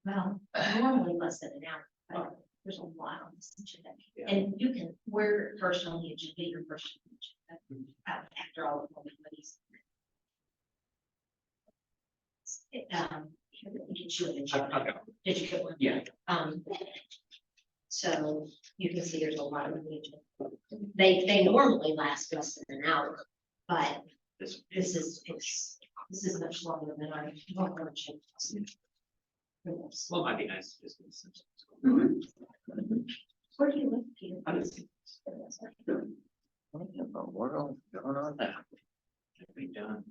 Well, normally less than an hour, but there's a lot on this agenda. Yeah. And you can, we're first on the agenda, you're first on the agenda, after all of the committees. You should Okay. Did you get one? Yeah. So you can see there's a lot of the agenda. They normally last less than an hour, but This, this is much longer than our normal agenda. well, it might be nice to just. Where do you live, Peter? I don't see. What in the world going on there? Should be done.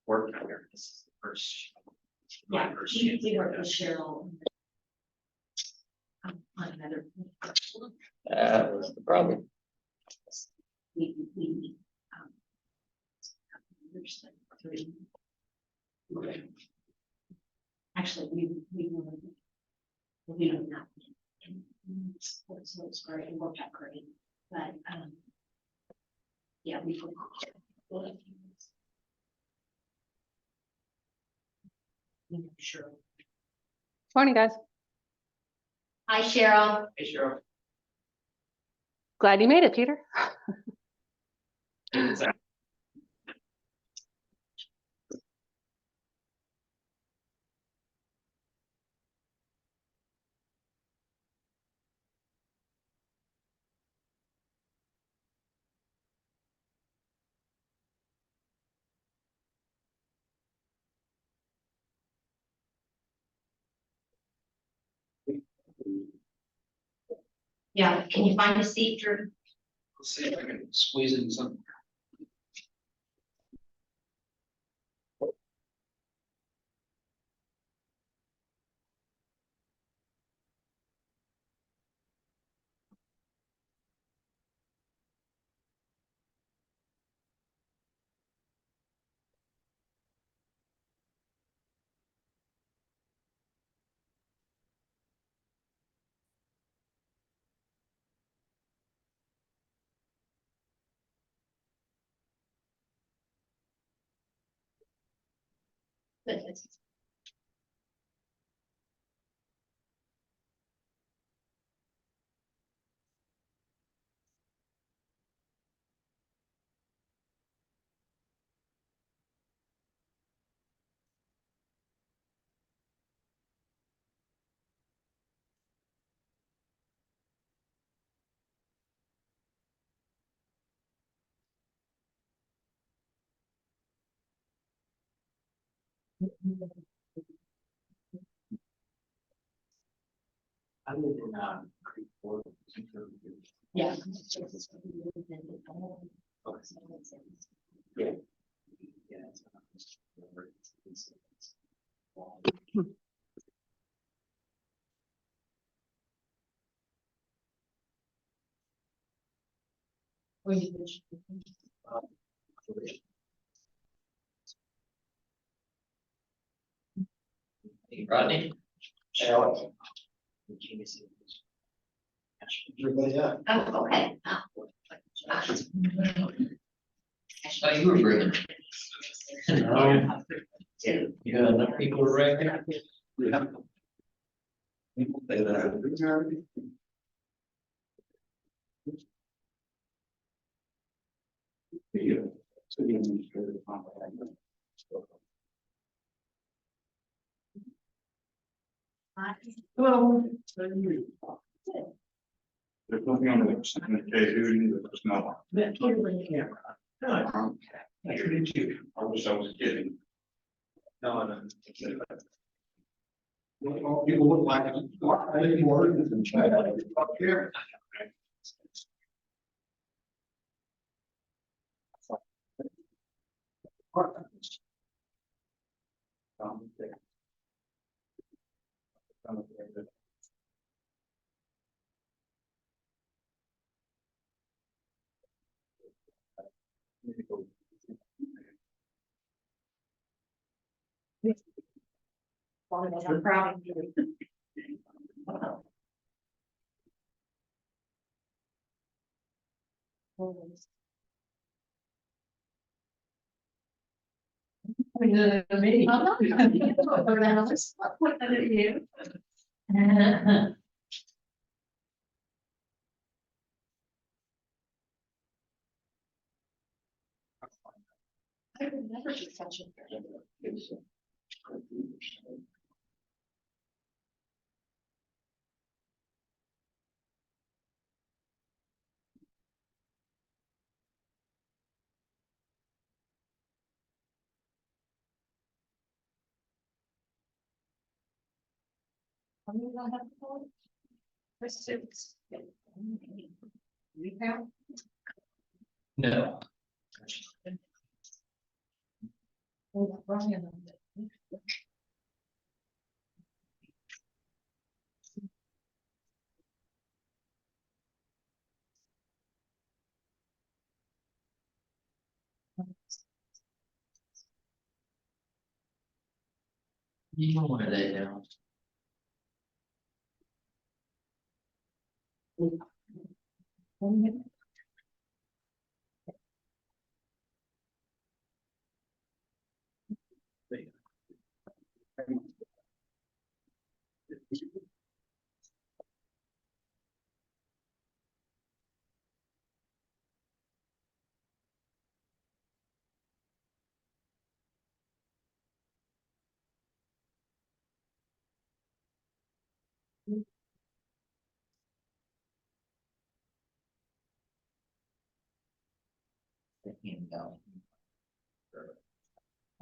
Work here. This is the first. my Yeah, first we chance. work with Cheryl. On another. That was the problem. We. There's like 3. Actually, we don't know. So it's great, it worked out great, but, yeah, we. Sure. Morning, guys. Hi, Cheryl. Hey, Cheryl. Glad you made it, Peter. Yeah, can you find a seat, Drew? Let's see if I can squeeze in some. Good. I live in Creekport. Yeah. Yeah. Yeah. Hey, Rodney. Cheryl. Everybody up. Oh, okay. Oh, you were brilliant. You got enough people to write there? Yeah. People say that. Hello. There's nothing on the KU, there's no. Camera. No, I treated you. I wish I was kidding. no. Well, people look like it. I think more than China. Up here. I'm proud of you. pointing at me. I'm not pointing at you. I would never do such a thing. How many do I have to call? For 6. You count? No. Oh, Brian. You know where they now.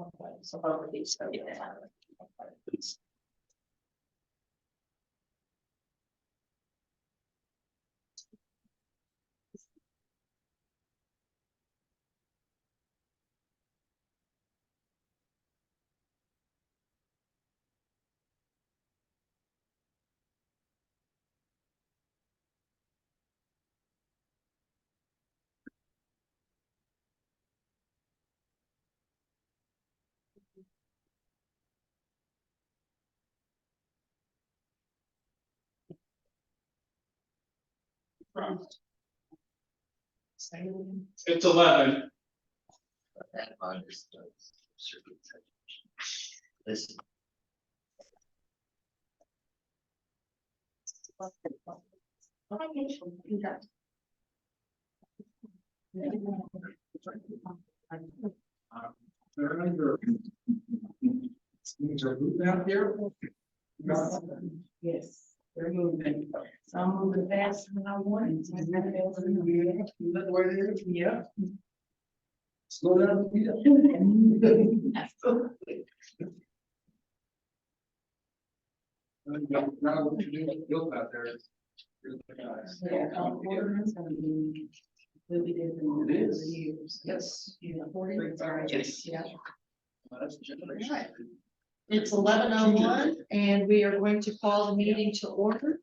Okay, so both of these go down. It's 11. That understood. This. Things are moving out there. Yes, they're moving. Some moving faster than I want. Is that the way it is? Yeah. Slow down. Now what you do, build out there. Yeah, water is gonna be completely different. It than is. the years. Yes. Yeah, 40. Yes. Yeah. That's a generation. Right. It's 11:01 and we are going to call the meeting to order.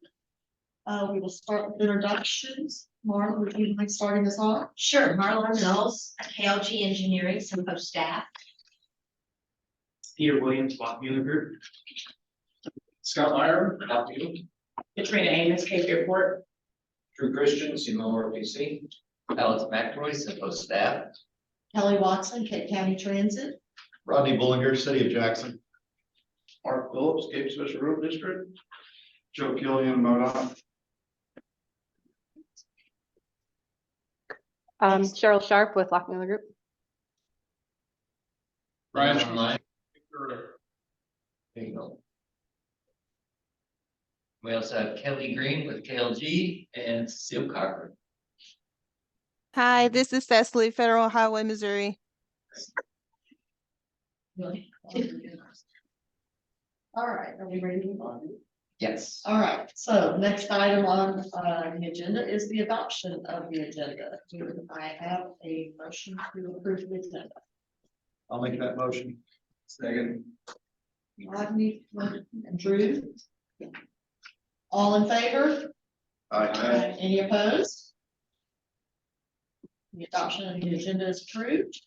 We will start with introductions. Marla, would you mind starting us off? Sure, Marla Mills, KLG Engineering, SEMPO staff. Peter Williams, Lock Mueller Group. Scott Meyer, help you. Katrina Amos, Cape Airport. Drew Christian, Seymour PC. Alex McRoy, SEMPO staff. Kelly Watson, Cape County Transit. Rodney Bullinger, City of Jackson. Mark Phillips, Cape Special Road District. Joe Killian, MoDOT. Cheryl Sharp with Lockmiller Group. Brian. Online. There you go. We also have Kelly Green with KLG and Cecile Cochran. Hi, this is Cecily, Federal Highway, Missouri. All right, are we ready to move on? Yes. All right, so next item on the agenda is the adoption of the agenda. Do I have a motion to approve the agenda? I'll make that motion. Second. Rodney and Drew. All in favor? Any opposed? The adoption of the agenda is approved.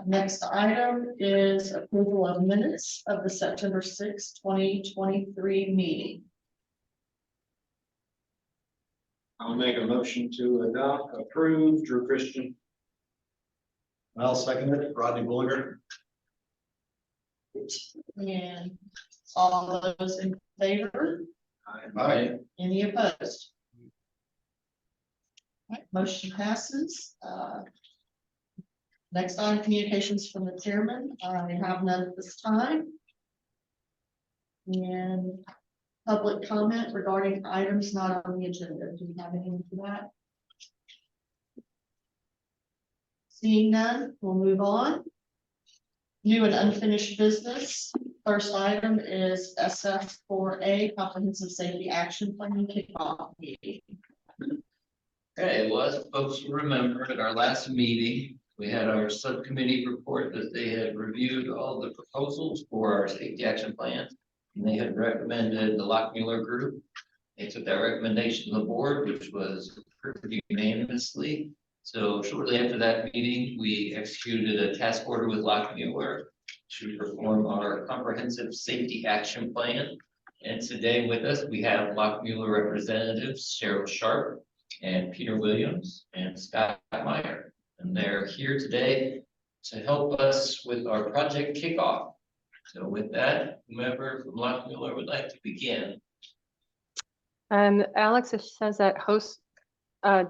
Next item is approval of minutes of the September 6, 2023 meeting. I'll make a motion to adopt, approve, Drew Christian. I'll second it, Rodney Bullinger. And all those in favor? Aye. Any opposed? All right, motion passes. Next on communications from the chairman. I have none at this time. And public comment regarding items not on the agenda. Do you have anything for that? Seeing none, we'll move on. New and unfinished business. First item is SF4A Comprehensive Safety Action Plan kickoff meeting. Okay, well, as folks will remember, at our last meeting, we had our subcommittee report that they had reviewed all the proposals for our safety action plan. And they had recommended the Lockmuir Group. They took that recommendation to the board, which was approved unanimously. So shortly after that meeting, we executed a task order with Lockmuir to perform our comprehensive safety action plan. And today with us, we have Lockmuir representatives, Cheryl Sharp and Peter Williams and Scott Meyer. And they're here today to help us with our project kickoff. So with that, whomever from Lockmuir would like to begin. Alex, it says that host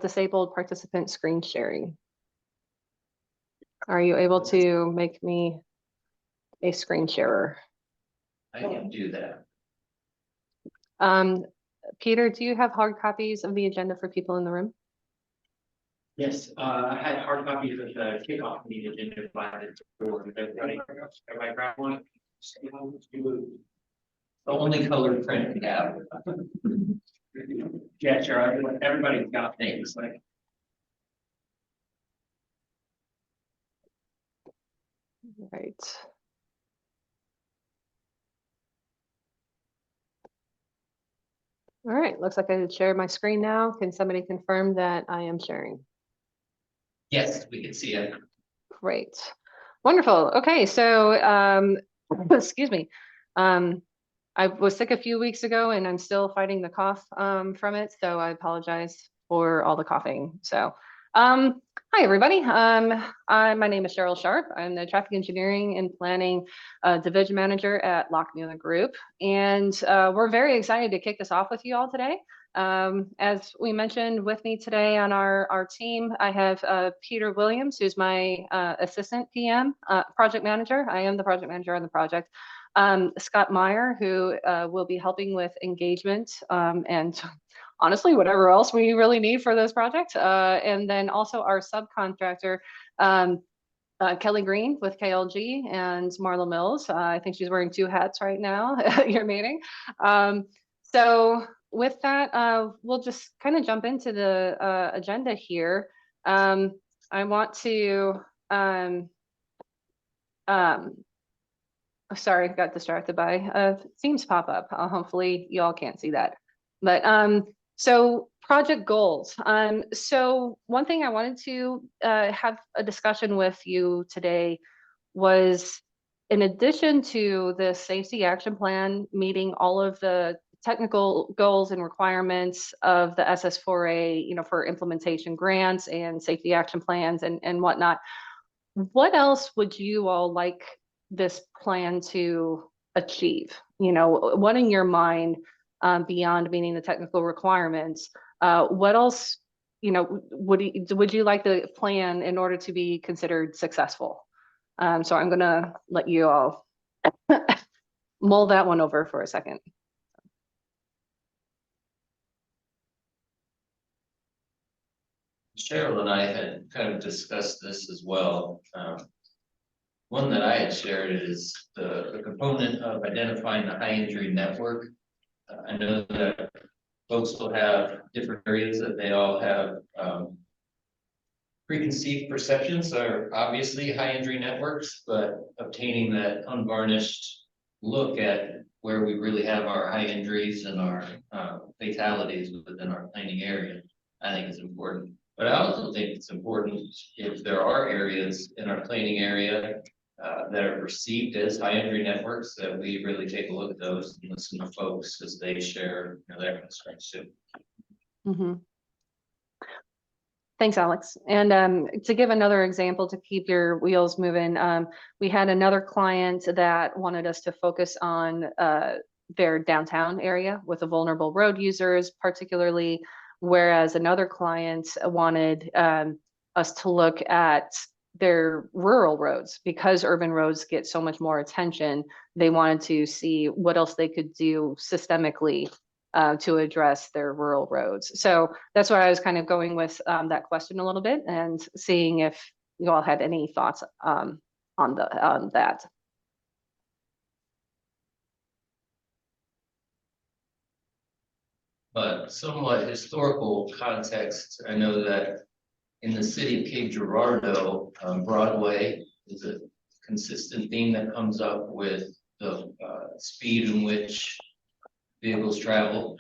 disabled participant screen sharing. Are you able to make me a screen sharer? I can do that. Peter, do you have hard copies of the agenda for people in the room? Yes, I had hard copies of the kickoff meeting agenda provided for everybody. Everybody grab one. The only color print we have. Yeah, sure. Everybody's got things like. Right. All right, looks like I can share my screen now. Can somebody confirm that I am sharing? Yes, we can see it. Great. Wonderful. Okay, so excuse me. I was sick a few weeks ago and I'm still fighting the cough from it, so I apologize for all the coughing. So hi everybody. My name is Cheryl Sharp. I'm the traffic engineering and planning division manager at Lockmuir Group, and we're very excited to kick this off with you all today. As we mentioned, with me today on our team, I have Peter Williams, who's my assistant PM, project manager. I am the project manager on the project. Scott Meyer, who will be helping with engagement and honestly, whatever else we really need for this project. And then also our subcontractor, Kelly Green with KLG and Marla Mills. I think she's wearing two hats right now at your meeting. So with that, we'll just kind of jump into the agenda here. I want to, sorry, got distracted by themes pop up. Hopefully you all can't see that. But so project goals. So one thing I wanted to have a discussion with you today was, in addition to the safety action plan meeting all of the technical goals and requirements of the SS4A, for implementation grants and safety action plans and whatnot, what else would you all like this plan to achieve? What in your mind, beyond meeting the technical requirements, what else, would you like the plan in order to be considered successful? So I'm gonna let you all mull that one over for a second. Cheryl and I had kind of discussed this as well. One that I had shared is the component of identifying the high injury network. I know that folks will have different areas that they all have preconceived perceptions are obviously high injury networks, but obtaining that unvarnished look at where we really have our high injuries and our fatalities within our planning area, I think is important. But I also think it's important if there are areas in our planning area that are perceived as high injury networks, that we really take a look at those and listen to folks as they share their concerns too. Mm-hmm. Thanks, Alex. And to give another example to keep your wheels moving, we had another client that wanted us to focus on their downtown area with the vulnerable road users, particularly, whereas another client wanted us to look at their rural roads. Because urban roads get so much more attention, they wanted to see what else they could do systemically to address their rural roads. So that's why I was kind of going with that question a little bit and seeing if you all had any thoughts on that. But somewhat historical context, I know that in the city of Cape Girardeau, Broadway is a consistent theme that comes up with the speed in which vehicles travel.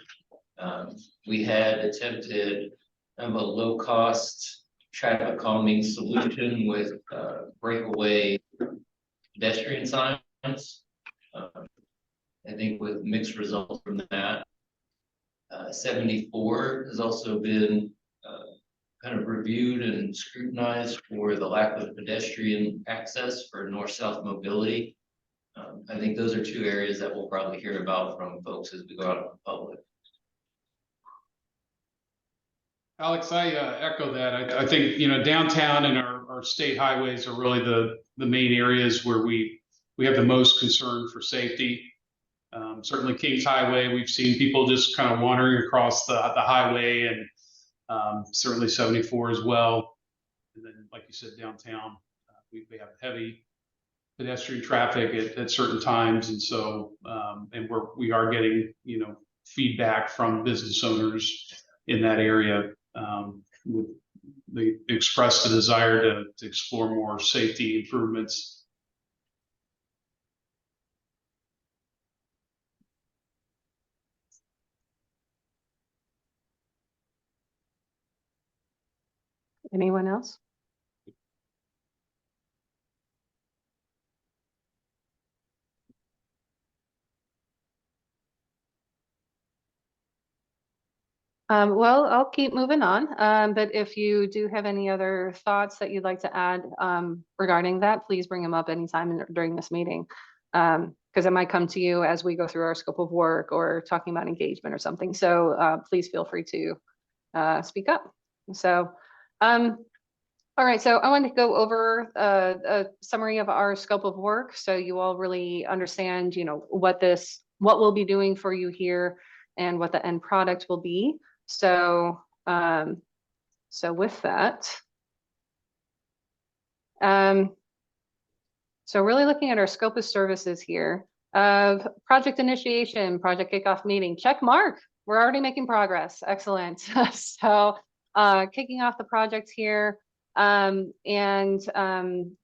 We had attempted kind of a low-cost traffic calming solution with breakaway pedestrian signs. I think with mixed results from that. 74 has also been kind of reviewed and scrutinized for the lack of pedestrian access for north-south mobility. I think those are two areas that we'll probably hear about from folks as we go out in the public. Alex, I echo that. I think, you know, downtown and our state highways are really the main areas where we have the most concern for safety. Certainly Kings Highway, we've seen people just kind of wandering across the highway, and certainly 74 as well. And then, like you said, downtown, we have heavy pedestrian traffic at certain times. And so, and we are getting, you know, feedback from business owners in that area. They expressed the desire to explore more safety improvements. Anyone else? Well, I'll keep moving on, but if you do have any other thoughts that you'd like to add regarding that, please bring them up anytime during this meeting, because it might come to you as we go through our scope of work or talking about engagement or something. So please feel free to speak up. So, all right, so I want to go over a summary of our scope of work so you all really understand, you know, what we'll be doing for you here and what the end product will be. So, so with that, so really looking at our scope of services here, of project initiation, project kickoff meeting, check mark. We're already making progress. Excellent. So, kicking off the project here. The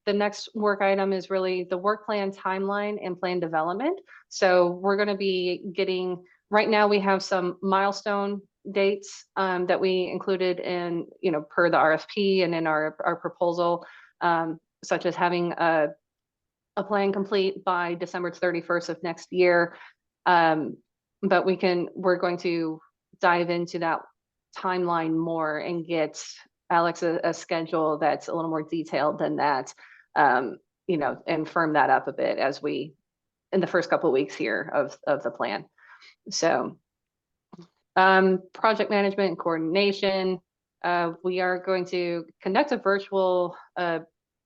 next work item is really the work plan timeline and plan development. So we're going to be getting, right now we have some milestone dates that we included in, you know, per the RFP and in our proposal, such as having a plan complete by December 31st of next year. But we're going to dive into that timeline more and get Alex a schedule that's a little more detailed than that, you know, and firm that up a bit as we, in the first couple of weeks here of the plan. So, project management and coordination. We are going to conduct a virtual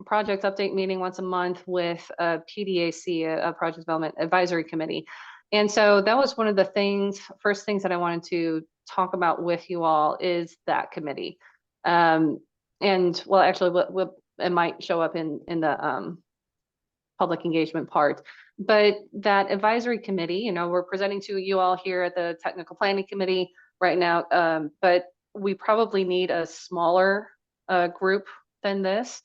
project update meeting once a month with a PDAC, a project development advisory committee. And so that was one of the first things that I wanted to talk about with you all is that committee. And well, actually, it might show up in the public engagement part, but that advisory committee, you know, we're presenting to you all here at the technical planning committee right now, but we probably need a smaller group than this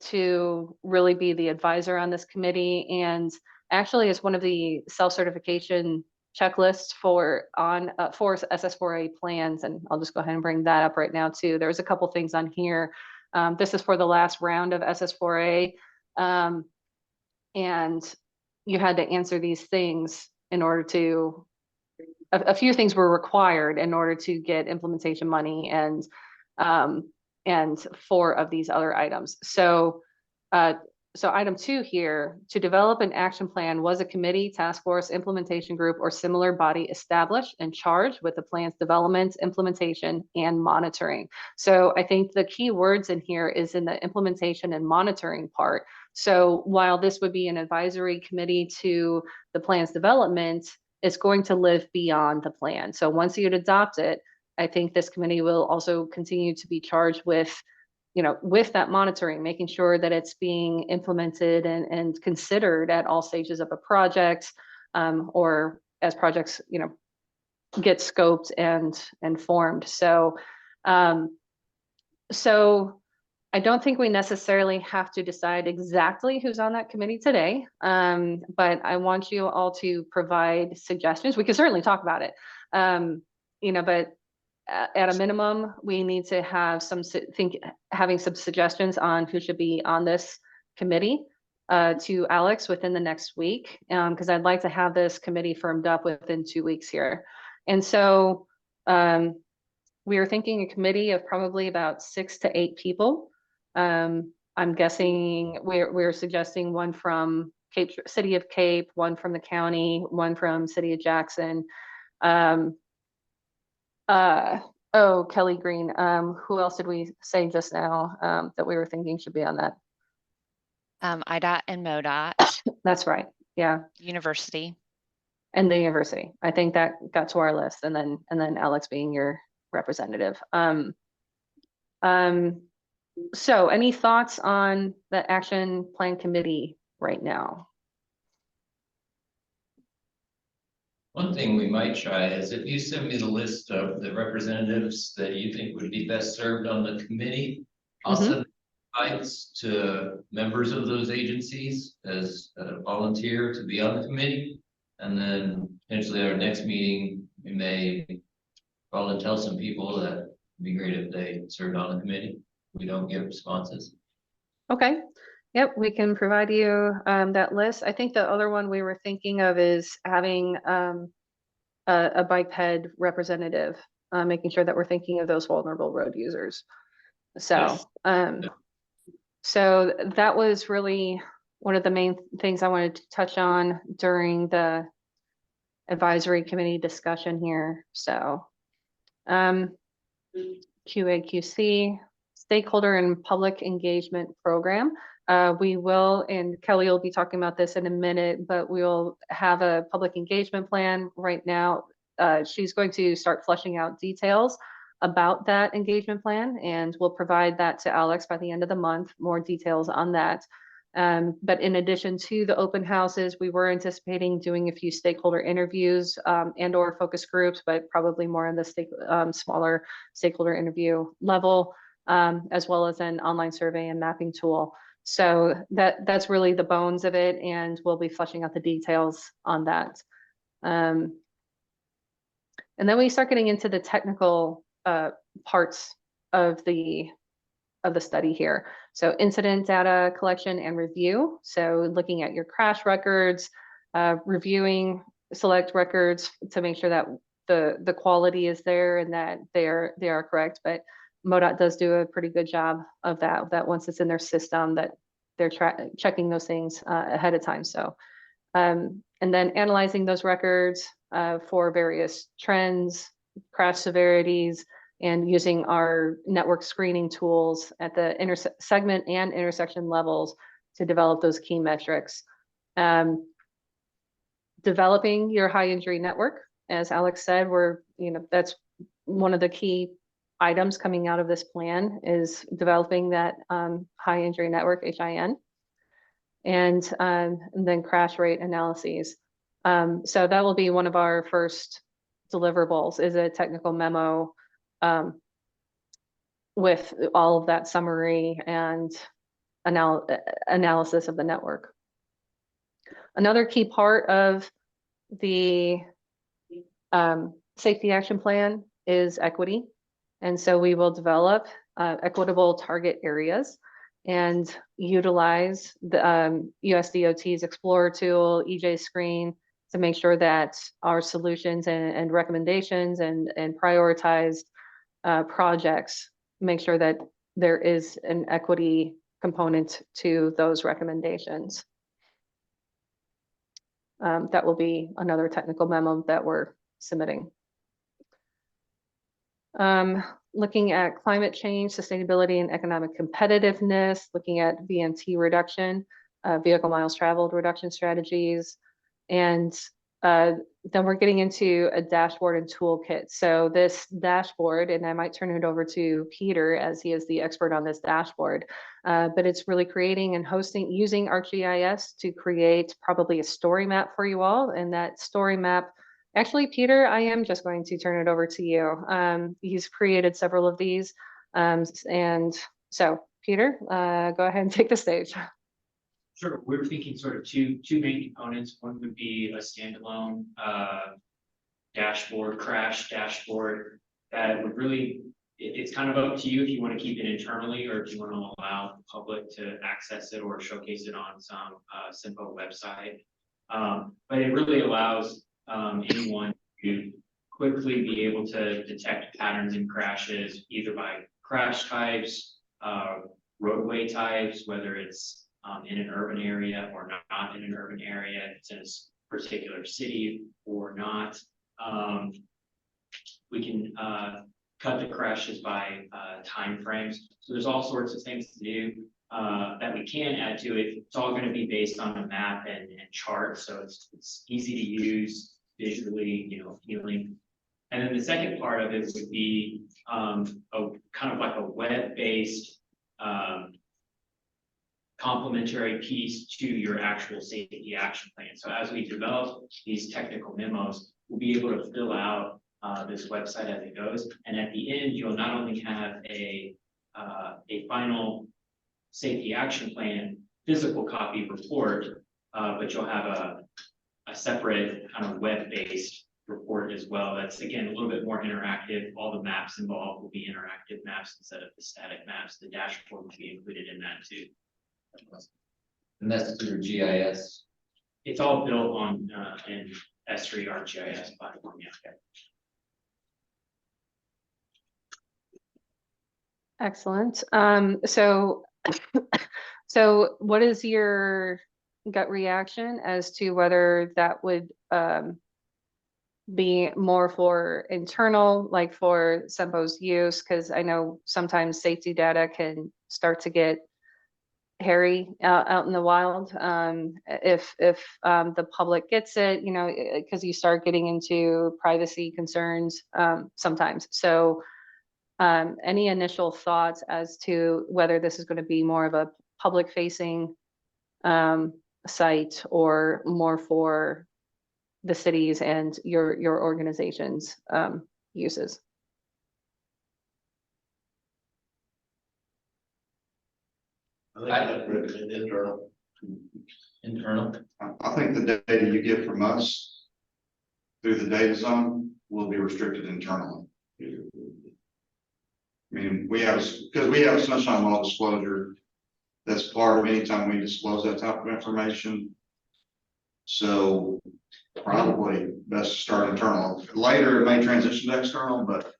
to really be the advisor on this committee. And actually, it's one of the self-certification checklists for SS4A plans, and I'll just go ahead and bring that up right now too. There's a couple things on here. This is for the last round of SS4A, and you had to answer these things in order to, a few things were required in order to get implementation money, and and 4 of these other items. So item 2 here, to develop an action plan was a committee, task force, implementation group, or similar body established and charged with the plan's development, implementation, and monitoring. So I think the key words in here is in the implementation and monitoring part. So while this would be an advisory committee to the plan's development, it's going to live beyond the plan. So once you adopt it, I think this committee will also continue to be charged with with that monitoring, making sure that it's being implemented and considered at all stages of a project, or as projects, get scoped and formed. So, so I don't think we necessarily have to decide exactly who's on that committee today, but I want you all to provide suggestions. We can certainly talk about it, but at a minimum, we need to have having some suggestions on who should be on this committee to Alex within the next week, because I'd like to have this committee firmed up within 2 weeks here. And so we are thinking a committee of probably about 6 to 8 people. I'm guessing we're suggesting one from City of Cape, one from the county, one from City of Jackson. Kelly Green. Who else did we say just now that we were thinking should be on that? IDOT and MoDOT. That's right. Yeah. University. And the university. I think that got to our list, and then Alex being your representative. So any thoughts on the action plan committee right now? One thing we might try is if you send me the list of the representatives that you think would be best served on the committee, I'll send invites to members of those agencies as a volunteer to be on the committee. And then potentially our next meeting, we may call and tell some people that it'd be great if they served on the committee. We don't get responses. Okay. Yep, we can provide you that list. I think the other one we were thinking of is having a bike ped representative, making sure that we're thinking of those vulnerable road users. So, Yes. So that was really one of the main things I wanted to touch on during the advisory committee discussion here. So, QAQC, stakeholder and public engagement program. We will, and Kelly will be talking about this in a minute, but we'll have a public engagement plan right now. She's going to start fleshing out details about that engagement plan, and we'll provide that to Alex by the end of the month, more details on that. But in addition to the open houses, we were anticipating doing a few stakeholder interviews and or focus groups, but probably more on the smaller stakeholder interview level, as well as an online survey and mapping tool. So that's really the bones of it, and we'll be fleshing out the details on that. And then we start getting into the technical parts of the study here. So incident data collection and review. So looking at your crash records, reviewing select records to make sure that the quality is there and that they are correct. But MoDOT does do a pretty good job of that once it's in their system, that they're checking those things ahead of time. So, and then analyzing those records for various trends, crash severities, and using our network screening tools at the segment and intersection levels to develop those key metrics. Developing your high injury network, as Alex said, that's one of the key items coming out of this plan, is developing that high injury network, HIN, and then crash rate analyses. So that will be one of our first deliverables, is a technical memo with all of that summary and analysis of the network. Another key part of the safety action plan is equity. And so we will develop equitable target areas and utilize the USDOT's Explorer tool, EJ Screen, to make sure that our solutions and recommendations and prioritized projects make sure that there is an equity component to those recommendations. That will be another technical memo that we're submitting. Looking at climate change, sustainability, and economic competitiveness, looking at VMT reduction, vehicle miles traveled reduction strategies, and then we're getting into a dashboard and toolkit. So this dashboard, and I might turn it over to Peter as he is the expert on this dashboard, but it's really creating and hosting using ArcGIS to create probably a story map for you all. And that story map, actually, Peter, I am just going to turn it over to you. He's created several of these. And so Peter, go ahead and take the stage. Sure, we're thinking sort of two main components. One would be a standalone dashboard, crash dashboard that would really, it's kind of up to you if you want to keep it internally or if you want to allow the public to access it or showcase it on some SEMPO website. But it really allows anyone to quickly be able to detect patterns in crashes, either by crash types, roadway types, whether it's in an urban area or not in an urban area, if it's in a particular city or not. We can cut the crashes by timeframes. So there's all sorts of things to do that we can add to it. It's all going to be based on a map and chart, so it's easy to use visually, appealing. And then the second part of it would be a kind of like a web-based complementary piece to your actual safety action plan. So as we develop these technical memos, we'll be able to fill out this website as it goes. And at the end, you'll not only have a final safety action plan physical copy report, but you'll have a separate kind of web-based report as well. That's, again, a little bit more interactive. All the maps involved will be interactive maps instead of the static maps. The dashboard will be included in that too. And that's through GIS. It's all built on an S3 ArcGIS platform. Yeah. Excellent. So what is your gut reaction as to whether that would be more for internal, like for SEMPO's use? Because I know sometimes safety data can start to get hairy out in the wild if the public gets it, because you start getting into privacy concerns sometimes. So any initial thoughts as to whether this is going to be more of a public facing site or more for the cities and your organization's uses? I recommend internal. Internal. I think the data you get from us through the data zone will be restricted internally. I mean, because we have a sunshine law disclosure that's part of any time we disclose that type of information. So probably best to start internal. Later it may transition to external, but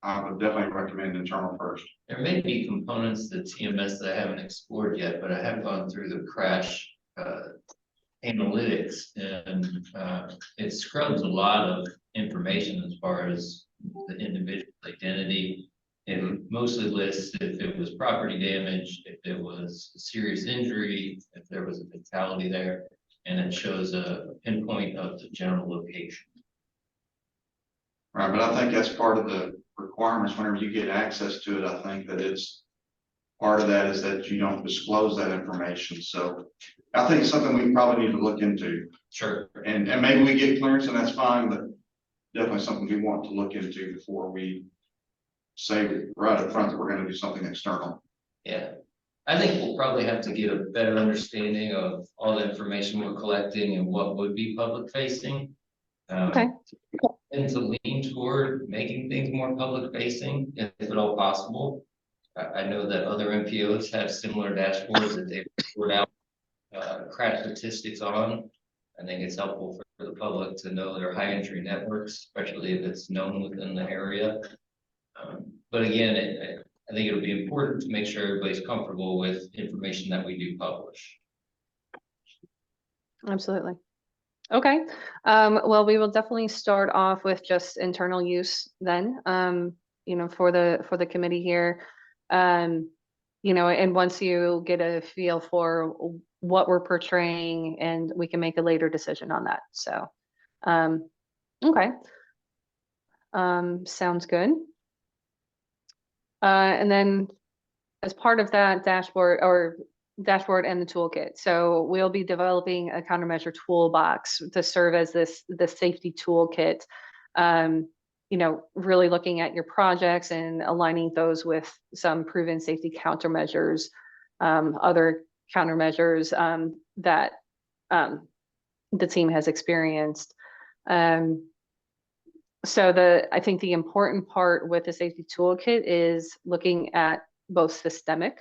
I would definitely recommend internal first. There may be components to TMS that I haven't explored yet, but I have gone through the crash analytics, and it scrubs a lot of information as far as the individual identity. It mostly lists if it was property damage, if it was a serious injury, if there was a fatality there, and it shows a pinpoint of the general location. Right, but I think that's part of the requirements whenever you get access to it. I think that it's part of that is that you don't disclose that information. So I think it's something we probably need to look into. Sure. And maybe we get clearance and that's fine, but definitely something we want to look into before we say right up front that we're going to do something external. Yeah, I think we'll probably have to get a better understanding of all the information we're collecting and what would be public facing. Okay. And to lean toward making things more public facing, if at all possible. I know that other MPOs have similar dashboards that they report out crash statistics on. I think it's helpful for the public to know their high entry networks, especially if it's known within the area. But again, I think it'll be important to make sure everybody's comfortable with information that we do publish. Absolutely. Okay, well, we will definitely start off with just internal use then, you know, for the committee here. You know, and once you get a feel for what we're portraying, and we can make a later decision on that. So, okay. Sounds good. And then as part of that dashboard and the toolkit. So we'll be developing a countermeasure toolbox to serve as the safety toolkit. You know, really looking at your projects and aligning those with some proven safety countermeasures, other countermeasures that the team has experienced. So I think the important part with the safety toolkit is looking at both systemic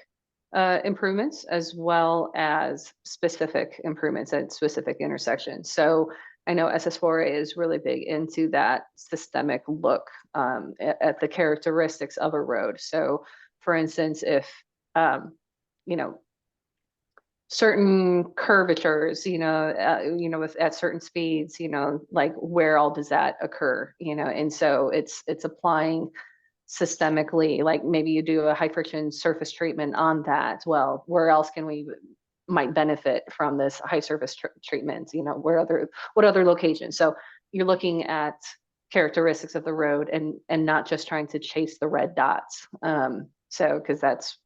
improvements as well as specific improvements at specific intersections. So I know SS4A is really big into that systemic look at the characteristics of a road. So for instance, if, you know, certain curvatures, you know, with at certain speeds, you know, like where all does that occur, you know, and so it's applying systemically, like maybe you do a high friction surface treatment on that. Well, where else can we might benefit from this high surface treatment, you know, what other locations? So you're looking at characteristics of the road and not just trying to chase the red dots. So because that's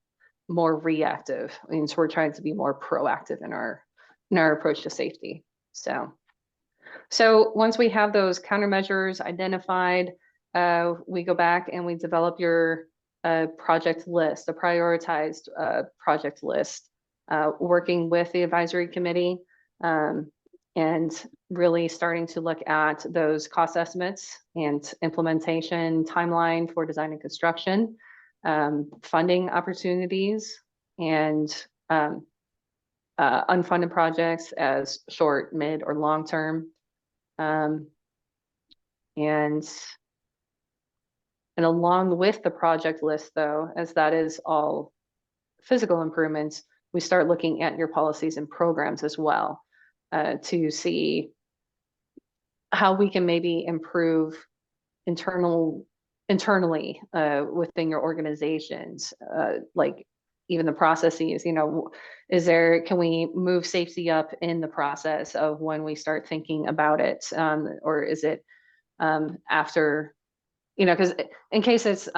more reactive. I mean, so we're trying to be more proactive in our approach to safety. So once we have those countermeasures identified, we go back and we develop your project list, a prioritized project list, working with the advisory committee, and really starting to look at those cost estimates and implementation timeline for design and construction, funding opportunities, and unfunded projects as short, mid, or long term. And along with the project list, though, as that is all physical improvements, we start looking at your policies and programs as well, to see how we can maybe improve internally within your organizations, like even the processes, you know, can we move safety up in the process of when we start thinking about it? Or is it after, you know, because in case it's,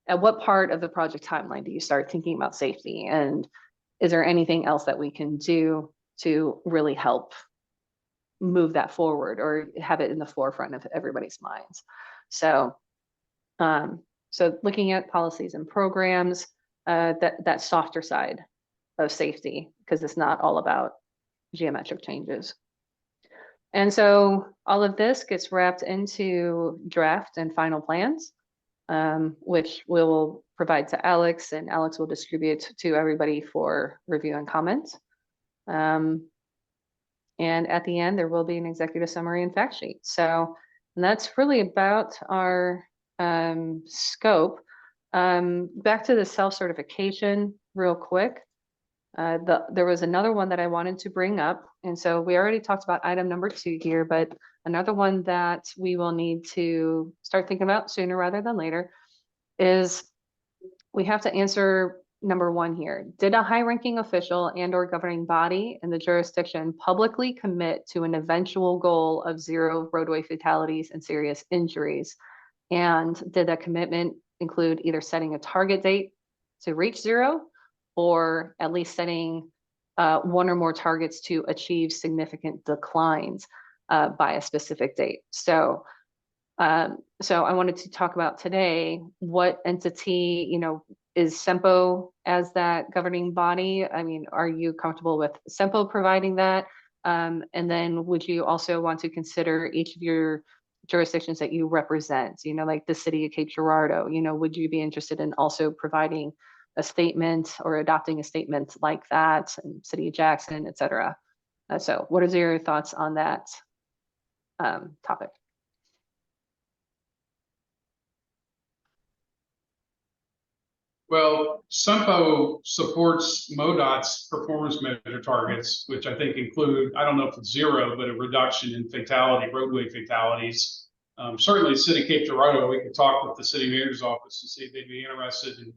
at what part of the project timeline do you start thinking about safety? And is there anything else that we can do to really help move that forward or have it in the forefront of everybody's minds? So, so looking at policies and programs, that softer side of safety, because it's not all about geometric changes. And so all of this gets wrapped into draft and final plans, which we'll provide to Alex, and Alex will distribute to everybody for review and comments. And at the end, there will be an executive summary and fact sheet. So that's really about our scope. Back to the self-certification real quick. There was another one that I wanted to bring up. And so we already talked about item number 2 here, but another one that we will need to start thinking about sooner rather than later is we have to answer number 1 here. Did a high-ranking official and or governing body in the jurisdiction publicly commit to an eventual goal of 0 roadway fatalities and serious injuries? And did that commitment include either setting a target date to reach 0, or at least setting 1 or more targets to achieve significant declines by a specific date? So I wanted to talk about today what entity, you know, is SEMPO as that governing body? I mean, are you comfortable with SEMPO providing that? And then would you also want to consider each of your jurisdictions that you represent, you know, like the city of Cape Girardeau, you know, would you be interested in also providing a statement or adopting a statement like that, and city of Jackson, et cetera? So what are your thoughts on that topic? Well, SEMPO supports MoDOT's performance measure targets, which I think include, I don't know if it's zero, but a reduction in roadway fatalities. Certainly the city of Cape Girardeau, we could talk with the city manager's office and see if they'd be interested in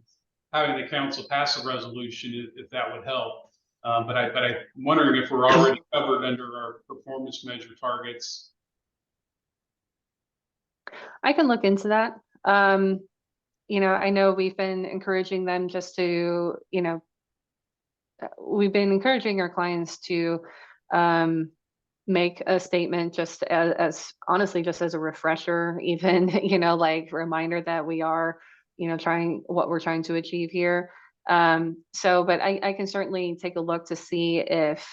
having the council pass a resolution if that would help. But I'm wondering if we're already covered under our performance measure targets. I can look into that. I know we've been encouraging them just to, we've been encouraging our clients to make a statement just as honestly, just as a refresher, even, like reminder that we are, trying what we're trying to achieve here. But I can certainly take a look to see if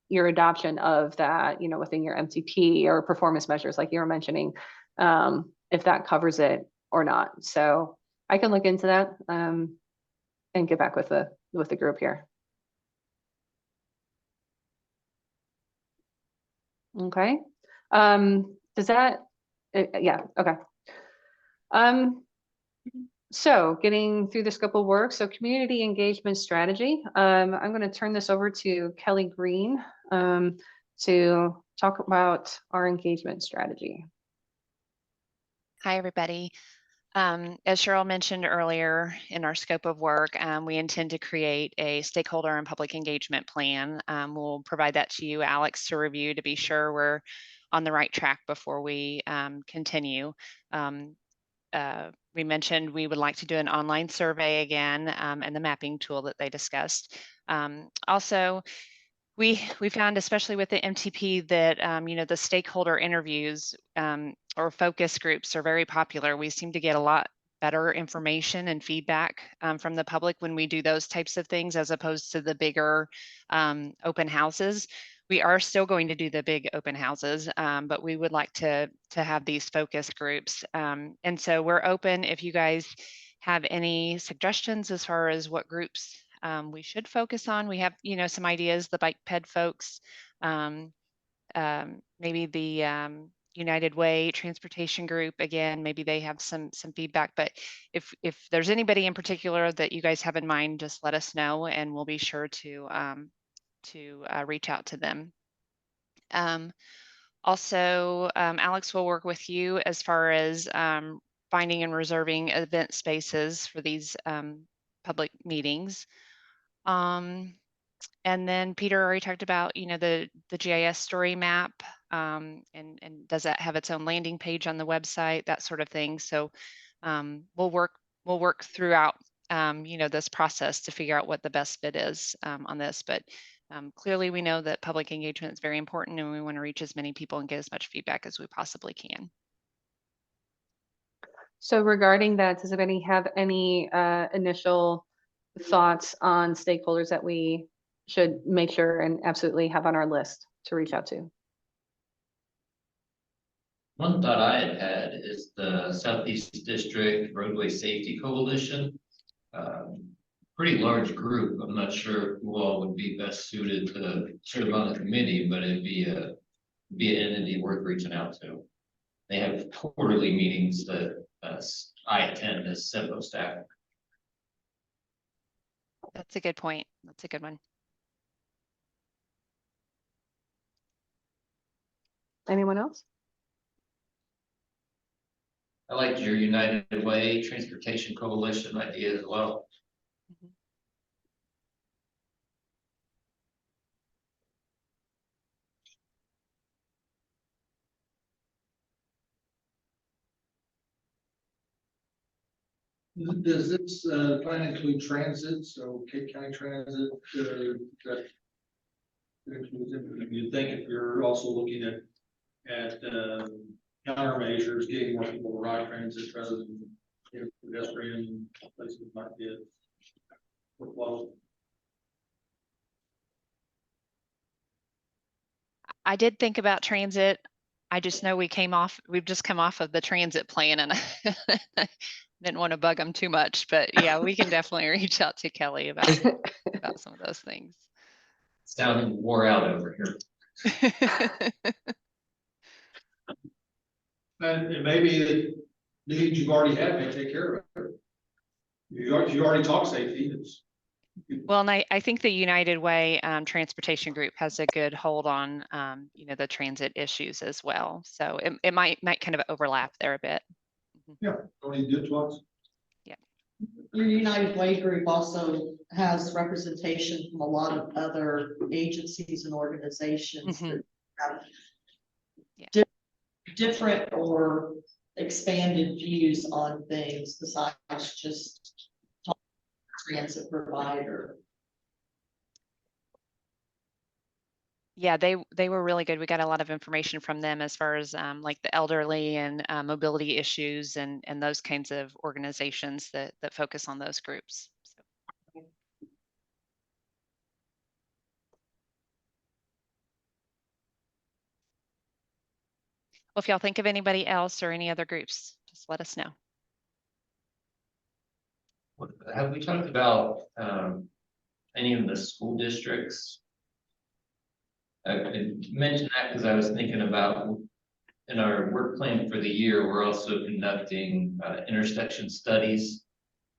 your adoption of that, within your MTP or performance measures, like you were mentioning, if that covers it or not. So I can look into that and get back with the group here. Okay. Does that, yeah, okay. So getting through the scope of work, so community engagement strategy. I'm going to turn this over to Kelly Green to talk about our engagement strategy. Hi, everybody. As Cheryl mentioned earlier in our scope of work, we intend to create a stakeholder and public engagement plan. We'll provide that to you, Alex, to review to be sure we're on the right track before we continue. We mentioned we would like to do an online survey again and the mapping tool that they discussed. Also, we found, especially with the MTP, that the stakeholder interviews or focus groups are very popular. We seem to get a lot better information and feedback from the public when we do those types of things, as opposed to the bigger open houses. We are still going to do the big open houses, but we would like to have these focus groups. And so we're open if you guys have any suggestions as far as what groups we should focus on. We have, some ideas, the bike ped folks, maybe the United Way transportation group, again, maybe they have some feedback, but if there's anybody in particular that you guys have in mind, just let us know and we'll be sure to reach out to them. Also, Alex will work with you as far as finding and reserving event spaces for these public meetings. And then Peter already talked about, the GIS story map, and does that have its own landing page on the website, that sort of thing. So we'll work throughout, this process to figure out what the best fit is on this. But clearly we know that public engagement is very important and we want to reach as many people and get as much feedback as we possibly can. So regarding that, does anybody have any initial thoughts on stakeholders that we should make sure and absolutely have on our list to reach out to? One thought I had is the Southeast District Roadway Safety Coalition. Pretty large group. I'm not sure who all would be best suited to serve on the committee, but it'd be an entity worth reaching out to. They have quarterly meetings that I attend as SEMPO staff. That's a good point. That's a good one. Anyone else? I liked your United Way Transportation Coalition idea as well. Does this plan include transit? So Cape County Transit, that includes it? You'd think if you're also looking at countermeasures, getting more people to ride transit rather than pedestrian places might be worthwhile. I did think about transit. I just know we've just come off of the transit plan and I didn't want to bug them too much, but yeah, we can definitely reach out to Kelly about some of those things. Sounding wore out over here. And maybe the needs you've already had may take care of it. You already talked safety, it's. Well, and I think the United Way Transportation Group has a good hold on, the transit issues as well. So it might kind of overlap there a bit. Yeah, only did twice. Your United Way group also has representation from a lot of other agencies and organizations that have different or expanded views on things besides just transit provider. Yeah, they were really good. We got a lot of information from them as far as like the elderly and mobility issues and those kinds of organizations that focus on those groups. So. Well, if y'all think of anybody else or any other groups, just let us know. Have we talked about any of the school districts? I mentioned that because I was thinking about in our work plan for the year, we're also conducting intersection studies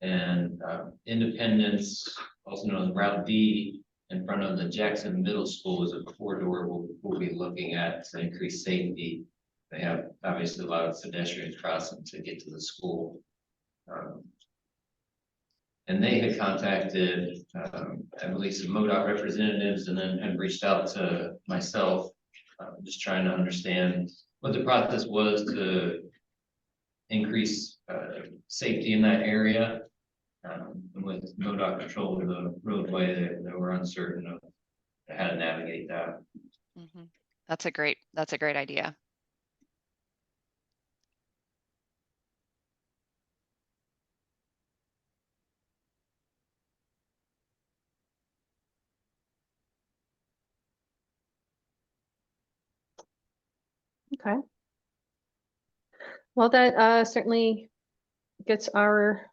and Independence, also known as Route D, in front of the Jackson Middle School is a corridor we'll be looking at to increase safety. They have obviously a lot of pedestrians crossing to get to the school. And they had contacted, I believe, some MoDOT representatives and then had reached out to myself, just trying to understand what the process was to increase safety in that area. And with MoDOT control of the roadway, they were uncertain of how to navigate that. Mm-hmm. That's a great idea. Okay. Well, that certainly gets our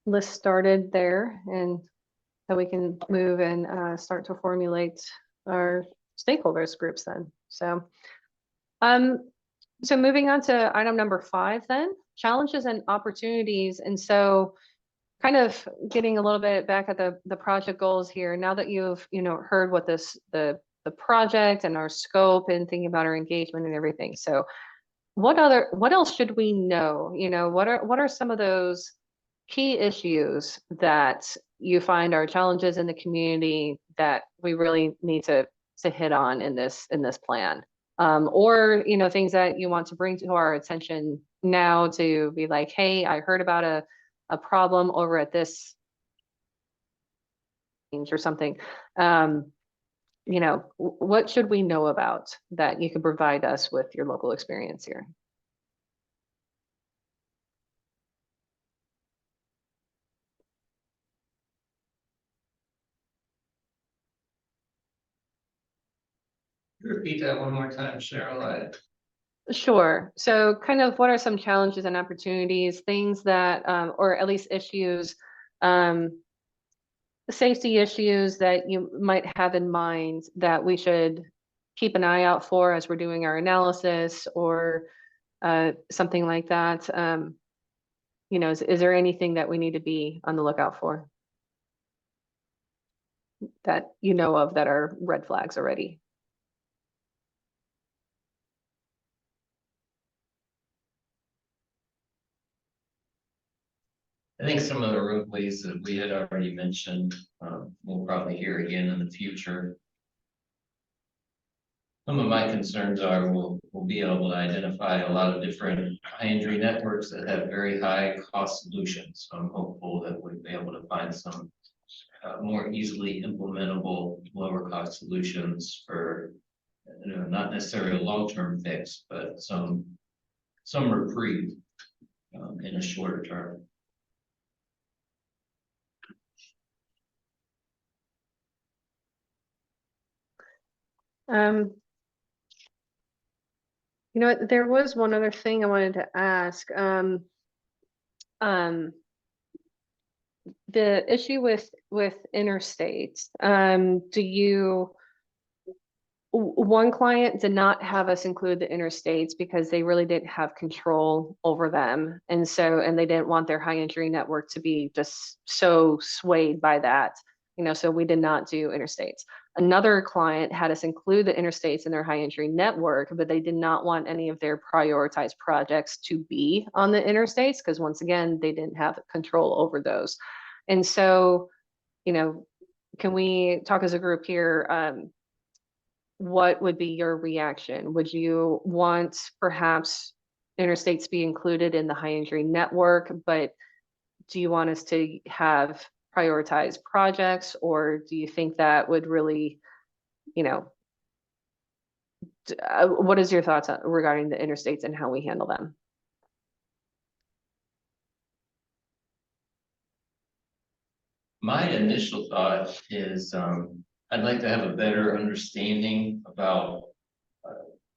list started there, and so we can move and start to formulate our stakeholders groups then. So, so moving on to item number 5 then, challenges and opportunities. And so kind of getting a little bit back at the project goals here, now that you've, heard what the project and our scope and thinking about our engagement and everything. So what else should we know? What are some of those key issues that you find are challenges in the community that we really need to hit on in this plan? Or things that you want to bring to our attention now to be like, hey, I heard about a problem over at this or something. What should we know about that you can provide us with your local experience here? Repeat that one more time, Cheryl. Sure. So kind of what are some challenges and opportunities, things that, or at least issues, safety issues that you might have in mind that we should keep an eye out for as we're doing our analysis or something like that? Is there anything that we need to be on the lookout for that you know of that are red flags already? I think some of the roadways that we had already mentioned, we'll probably hear again in the future. Some of my concerns are we'll be able to identify a lot of different high injury networks that have very high cost solutions. So I'm hopeful that we'll be able to find some more easily implementable, lower cost solutions for, not necessarily a long-term fix, but some reprieve in a shorter term. There was one other thing I wanted to ask. The issue with interstates, do you One client did not have us include the interstates because they really didn't have control over them. And so, and they didn't want their high entry network to be just so swayed by that, so we did not do interstates. Another client had us include the interstates in their high entry network, but they did not want any of their prioritized projects to be on the interstates because once again, they didn't have control over those. And so, can we talk as a group here? What would be your reaction? Would you want perhaps interstates be included in the high entry network, but do you want us to have prioritized projects, or do you think that would really, what is your thoughts regarding the interstates and how we handle them? My initial thought is, I'd like to have a better understanding about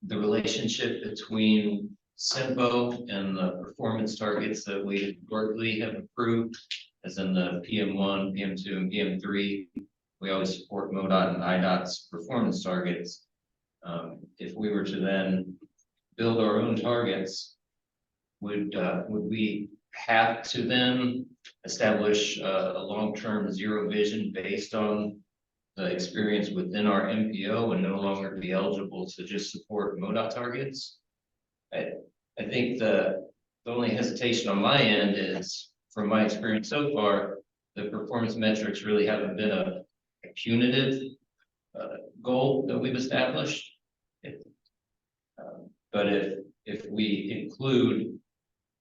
the relationship between SEMPO and the performance targets that we historically have approved, as in the PM1, PM2, and PM3. We always support MoDOT and IDOT's performance targets. If we were to then build our own targets, would we have to then establish a long-term zero vision based on the experience within our MPO and no longer be eligible to just support MoDOT targets? I think the only hesitation on my end is, from my experience so far, the performance metrics really haven't been a punitive goal that we've established. But if we include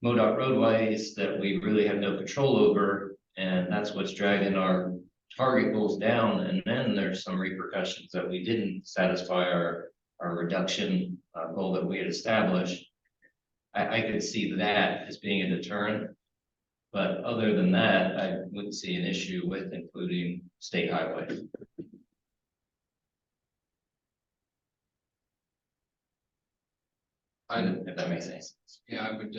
MoDOT roadways that we really have no control over, and that's what's dragging our target goals down, and then there's some repercussions that we didn't satisfy our reduction goal that we had established, I could see that as being a deterrent. But other than that, I wouldn't see an issue with including state highways. If that makes sense. Yeah, I would,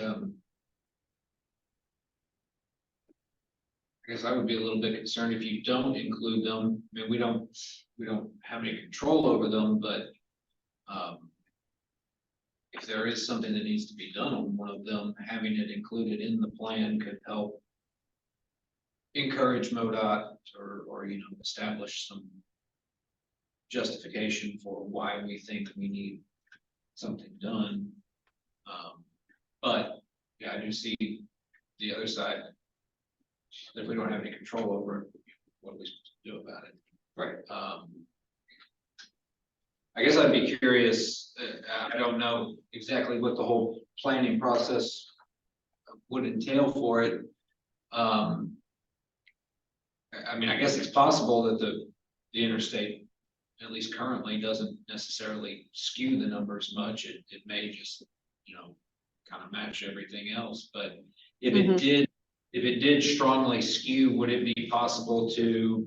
I guess I would be a little bit concerned if you don't include them. I mean, we don't have any control over them, but if there is something that needs to be done on one of them, having it included in the plan could help encourage MoDOT or establish some justification for why we think we need something done. But yeah, I do see the other side. If we don't have any control over it, what are we supposed to do about it? Right. I guess I'd be curious, I don't know exactly what the whole planning process would entail for it. I mean, I guess it's possible that the interstate, at least currently, doesn't necessarily skew the numbers much. It may just, kind of match everything else. But if it did, strongly skew, would it be possible to,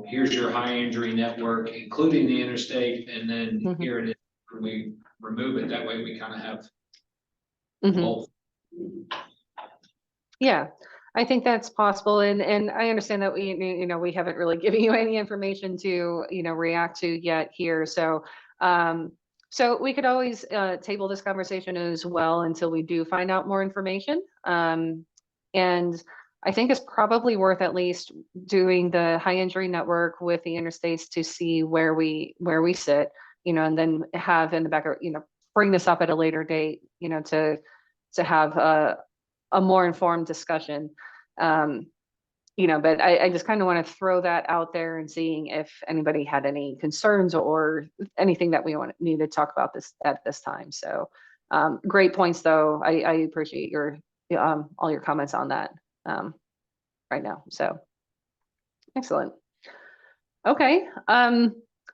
here's your high injury network, including the interstate, and then here it is, we remove it. That way we kind of have both. Yeah, I think that's possible. And I understand that we haven't really given you any information to, react to yet here. So, so we could always table this conversation as well until we do find out more information. And I think it's probably worth at least doing the high injury network with the interstates to see where we sit, and then have in the back, bring this up at a later date, to have a more informed discussion. But I just kind of want to throw that out there and seeing if anybody had any concerns or anything that we need to talk about this at this time. So great points, though. I appreciate your all your comments on that right now. So excellent. Okay.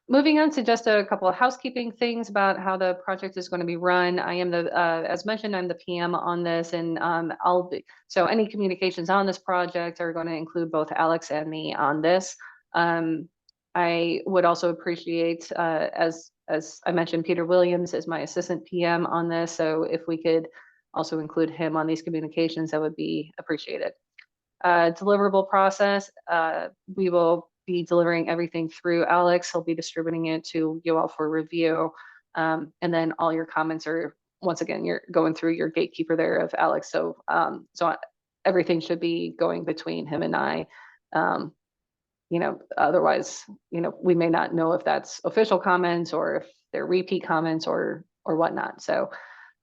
Moving on to just a couple of housekeeping things about how the project is going to be run. I am as mentioned, I'm the PM on this, and so any communications on this project are going to include both Alex and me on this. I would also appreciate, as I mentioned, Peter Williams is my assistant PM on this. So if we could also include him on these communications, that would be appreciated. Deliverable process, we will be delivering everything through Alex. He'll be distributing it to you all for review. And then all your comments are, once again, you're going through your gatekeeper there of Alex. So, everything should be going between him and I. Otherwise, we may not know if that's official comments or if they're repeat comments or whatnot. So,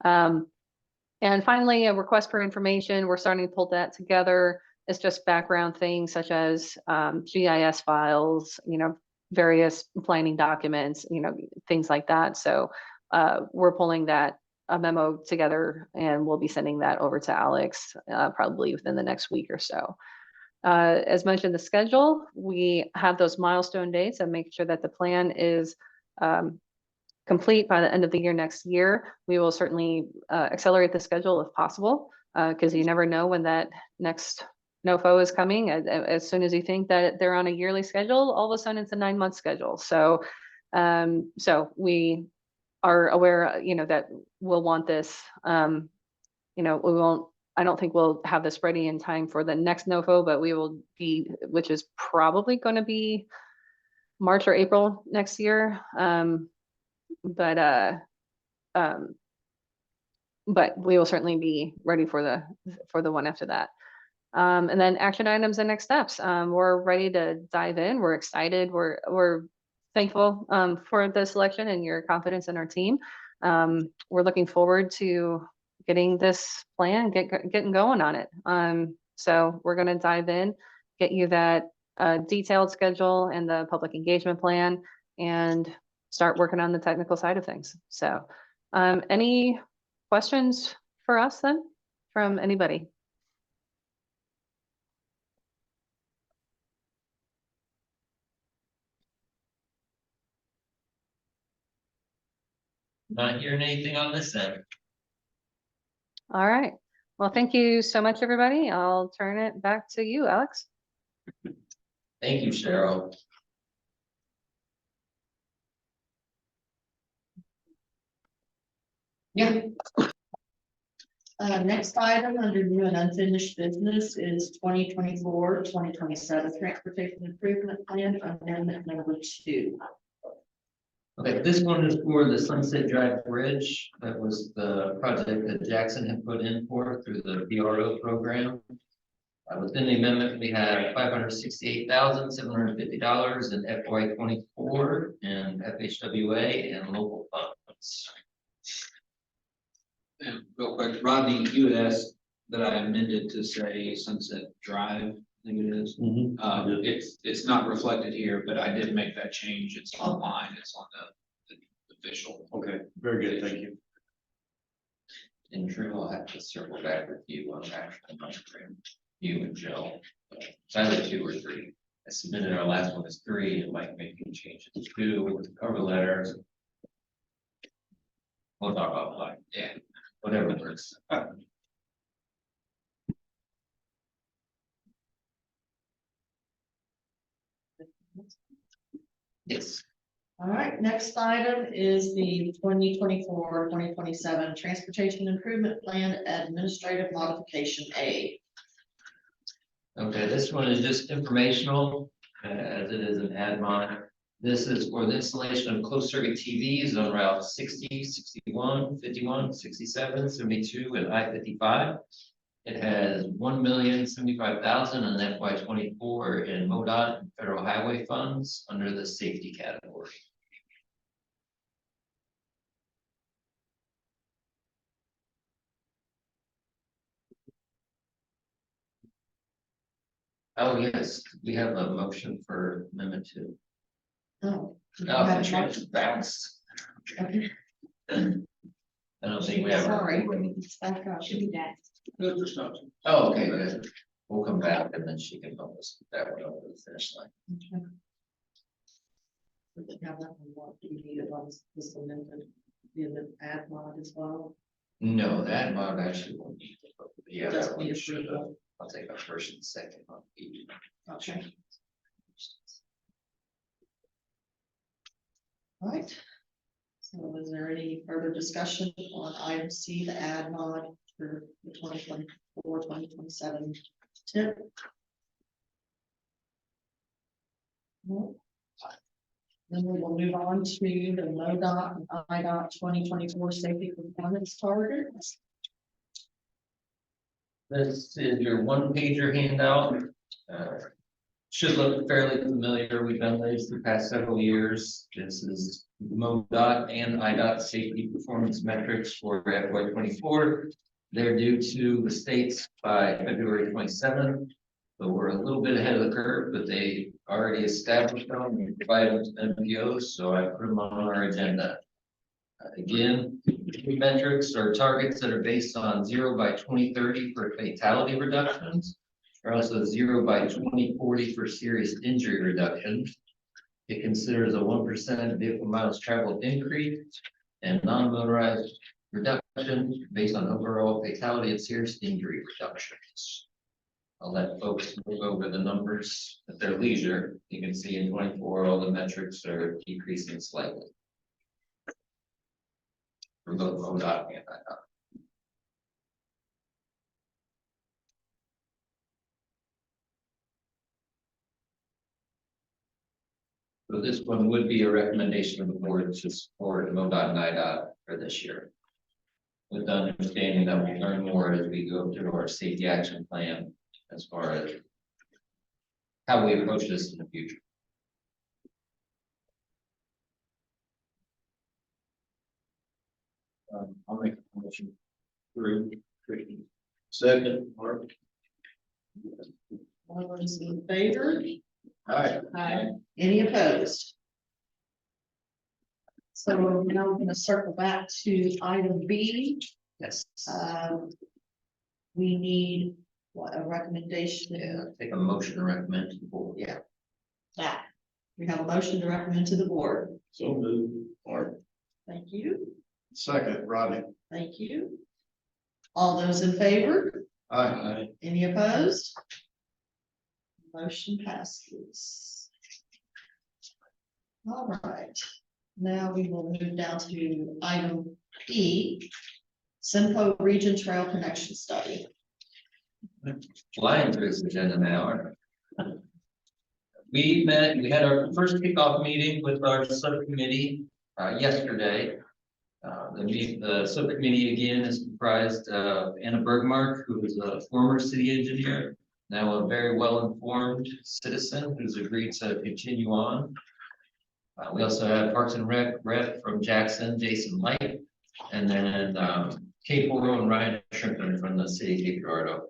and finally, a request for information. We're starting to pull that together. It's just background things such as GIS files, various planning documents, things like that. So we're pulling a memo together, and we'll be sending that over to Alex probably within the next week or so. As mentioned, the schedule, we have those milestone dates and make sure that the plan is complete by the end of the year next year. We will certainly accelerate the schedule if possible, because you never know when that next NOFO is coming. As soon as you think that they're on a yearly schedule, all of a sudden it's a 9-month schedule. So, we are aware, that we'll want this. We won't. I don't think we'll have this ready in time for the next NOFO, but we will be, which is probably going to be March or April next year. But we will certainly be ready for the one after that. And then action items and next steps. We're ready to dive in. We're excited. We're thankful for the selection and your confidence in our team. We're looking forward to getting this plan, getting going on it. So we're going to dive in, get you that detailed schedule and the public engagement plan, and start working on the technical side of things. So any questions for us then from anybody? Not hearing anything on this end. All right. Well, thank you so much, everybody. I'll turn it back to you, Alex. Thank you, Cheryl. Yeah. Next item under new and unfinished business is 2024-2027 Transportation Improvement Plan Amendment number 2. Okay, this one is for the Sunset Drive Bridge. That was the project that Jackson had put in for through the BRO program. Within the amendment, we had $568,750 in FY24 and FHWA and local funds. And real quick, Rodney, you had asked that I amended to say Sunset Drive, I think it is. It's not reflected here, but I did make that change. It's online. It's on the official. Okay, very good. Thank you. And Drew, I'll have to circle back with you on actual number, you and Joe. It's either 2 or 3. I submitted our last one as 3, and Mike making changes to 2 with the cover letters. We'll talk about like, yeah, whatever works. Yes. All right, next item is the 2024-2027 Transportation Improvement Plan Administrative Modification A. Okay, this one is just informational, as it is an add-on. This is for the installation of closed circuit TVs on Route 60, 61, 51, 67, 72, and I-55. It has $1,075,000 in FY24 in MoDOT and federal highway funds under the safety category. Oh, yes, we have a motion for amendment 2. Oh. Oh, change it bounced. Okay. I don't think we have. Sorry. It's back up. Should be that. Oh, okay, good. We'll come back and then she can help us with that one over the finish line. Okay. We can have that one. What do you need it on this amendment? The add mod as well. No, that mod actually won't need it, but the other Just one need should. approval. I'll take a first and second on each. Okay. All right. So is there any further discussion on item C, the add mod for the 2024-2027 tip? Then we will move on to the MoDOT and IDOT 2024 safety performance targets. This is your one pager handout. Should look fairly familiar. We've done these the past several years. This is MoDOT and IDOT safety performance metrics for FY 24. They're due to the states by February 27th. So we're a little bit ahead of the curve, but they already established them and provided them to NPOs, so I put them on our agenda. Again, metrics are targets that are based on 0 by 2030 for fatality reductions, or also 0 by 2040 for serious injury reductions. It considers a 1% vehicle miles traveled increase and non-motorized reduction based on overall fatality and serious injury reductions. I'll let folks move over the numbers at their leisure. You can see in 24, all the metrics are decreasing slightly. For both MoDOT and IDOT. So this one would be a recommendation of the board to support MoDOT and IDOT for this year. With the understanding that we'll learn more as we go through our safety action plan as far as how we approach this in the future. I'll make a motion through. Second, Mark. All those in favor? Aye. Aye. Any opposed? So we're now going to circle back to item B. Yes. We need what, a recommendation? Yeah, take a motion to recommend to the board. Yeah. That. We have a motion to recommend to the board. So moved. Mark. Thank you. Second, Rodney. Thank you. All those in favor? Aye. Any opposed? Motion passes. All right, now we will move down to item E, SEMPO Region Trail Connection Study. Flying through this agenda now, aren't we? We had our first kickoff meeting with our subcommittee yesterday. The subcommittee again is comprised of Anna Bergmark, who is a former city engineer, now a very well-informed citizen who's agreed to continue on. We also have Parks and Rec rep from Jackson, Jason Light, and then Kate Porro and Ryan Shrimpton from the city of Cape Girardeau.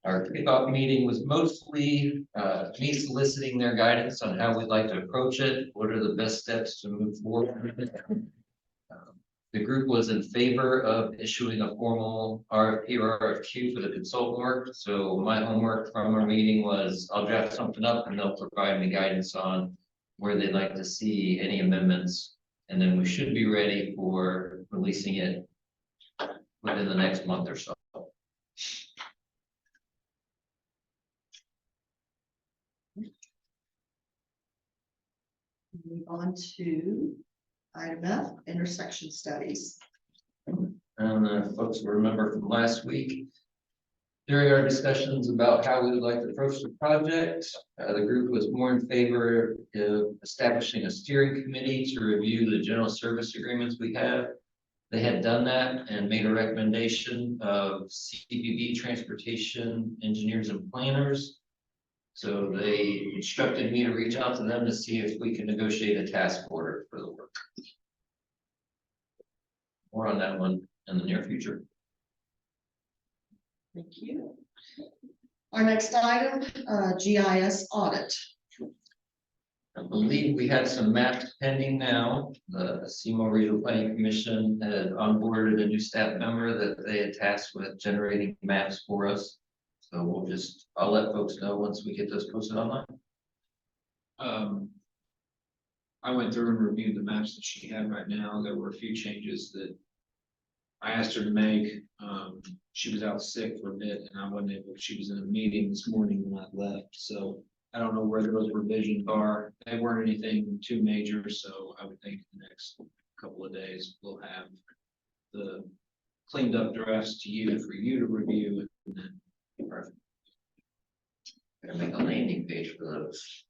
Our kickoff meeting was mostly me soliciting their guidance on how we'd like to approach it, what are the best steps to move forward. The group was in favor of issuing a formal RFP or RFQ for the consultant work. So my homework from our meeting was I'll draft something up and they'll provide me guidance on where they'd like to see any amendments. And then we should be ready for releasing it within the next month or so. Move on to item F, intersection studies. And folks will remember from last week, during our discussions about how we would like to approach the project, the group was more in favor of establishing a steering committee to review the general service agreements we have. They had done that and made a recommendation of CPB transportation engineers and planners. So they instructed me to reach out to them to see if we can negotiate a task order for the work. More on that one in the near future. Thank you. Our next item, GIS audit. I believe we have some maps pending now. The SEMO Regional Planning Commission had onboarded a new staff member that they had tasked with generating maps for us. So I'll let folks know once we get those posted online. I went through and reviewed the maps that she had right now. There were a few changes that I asked her to make. She was out sick for a bit and I wasn't able, she was in a meeting this morning when I left. So I don't know where those revisions are. They weren't anything too major. So I would think the next couple of days we'll have the cleaned up drafts to you for you to review. And then Perfect. Gonna make a landing page for those.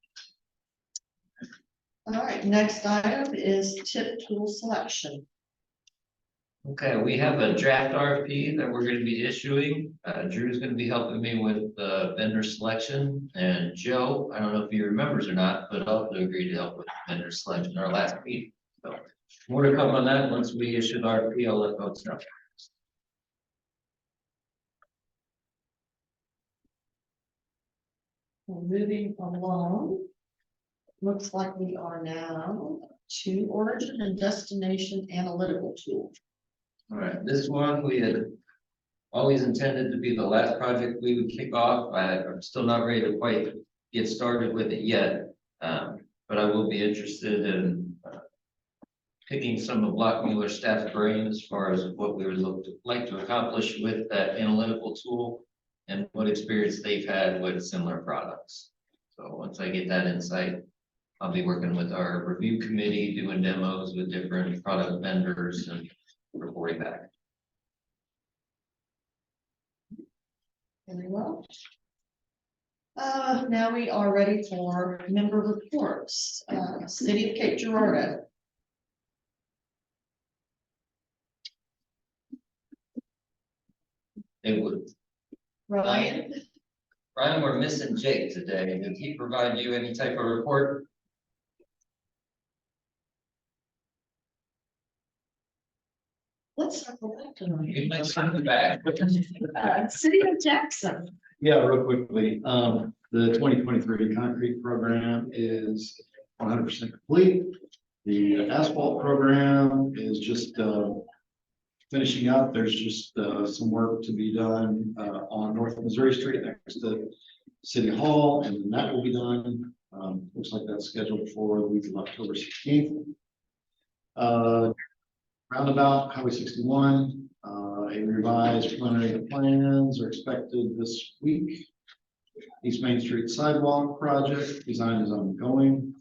All right, next item is tip tool selection. Okay, we have a draft RFP that we're gonna be issuing. Drew's gonna be helping me with the vendor selection. And Joe, I don't know if he remembers or not, but also agreed to help with vendor selection in our last meeting. So more to come on that. Once we issue the RFP, I'll let folks know. Moving along. Looks like we are now to origin and destination analytical tool. All right, this one we had always intended to be the last project we would kick off. I'm still not ready to quite get started with it yet. But I will be interested in picking some of Lockmuller staff's brain as far as what we would like to accomplish with that analytical tool and what experience they've had with similar products. So once I get that insight, I'll be working with our review committee, doing demos with different product vendors and reporting back. Very well. Now we are ready for member reports. City of Cape Girardeau. They would. Ryan, Brian, we're missing Jake today. Did he provide you any type of report? let's circle back to You might Ryan. send it back. City of Jackson. Yeah, real quickly, the 2023 concrete program is 100% complete. The asphalt program is just finishing up. There's just some work to be done on North Missouri Street next to City Hall, and then that will be done. Looks like that's scheduled for the week of October 16th. Roundabout Highway 61. A revised preliminary plans are expected this week. East Main Street sidewalk project design is ongoing.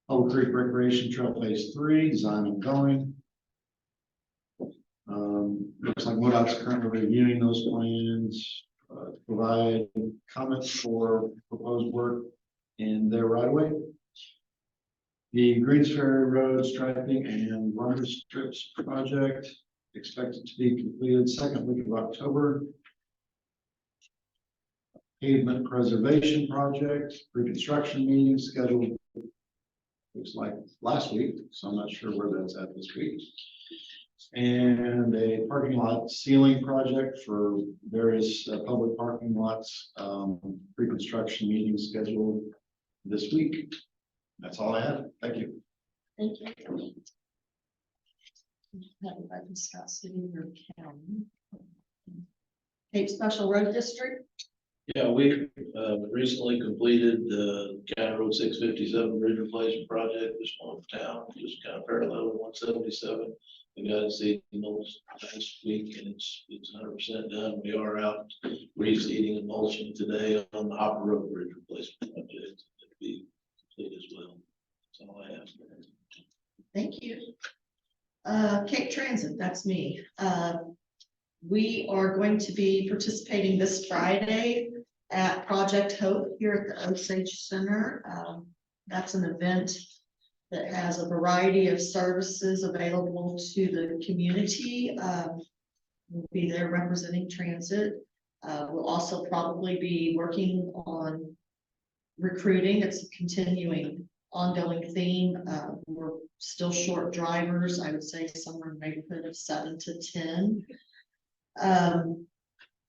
Old Creek Recreation Trail Phase 3 design ongoing. Looks like MoDOT's currently reviewing those plans to provide comments for proposed work in their right of way. The Greens Ferry Road striping and runner strips project expected to be completed second week of October. Pavement preservation project, pre-construction meeting scheduled. Looks like last week, so I'm not sure where that's at this week. And a parking lot sealing project for various public parking lots. Pre-construction meeting scheduled this week. That's all I have. Thank you. Thank you. If I can start city or county. Cape Special Road District. Yeah, we recently completed the County Road 657 bridge replacement project this month town, just kind of parallel with 177. We got it seeded last week and it's 100% done. We are out reseeding and mulching today on the Hopper Road bridge replacement project. It'll be complete as well. That's all I have. Thank you. Cape Transit, that's me. We are going to be participating this Friday at Project Hope here at the Osage Center. That's an event that has a variety of services available to the community. We'll be there representing transit. We'll also probably be working on recruiting. It's a continuing ongoing theme. We're still short drivers. I would say somewhere in the neighborhood of 7 to 10.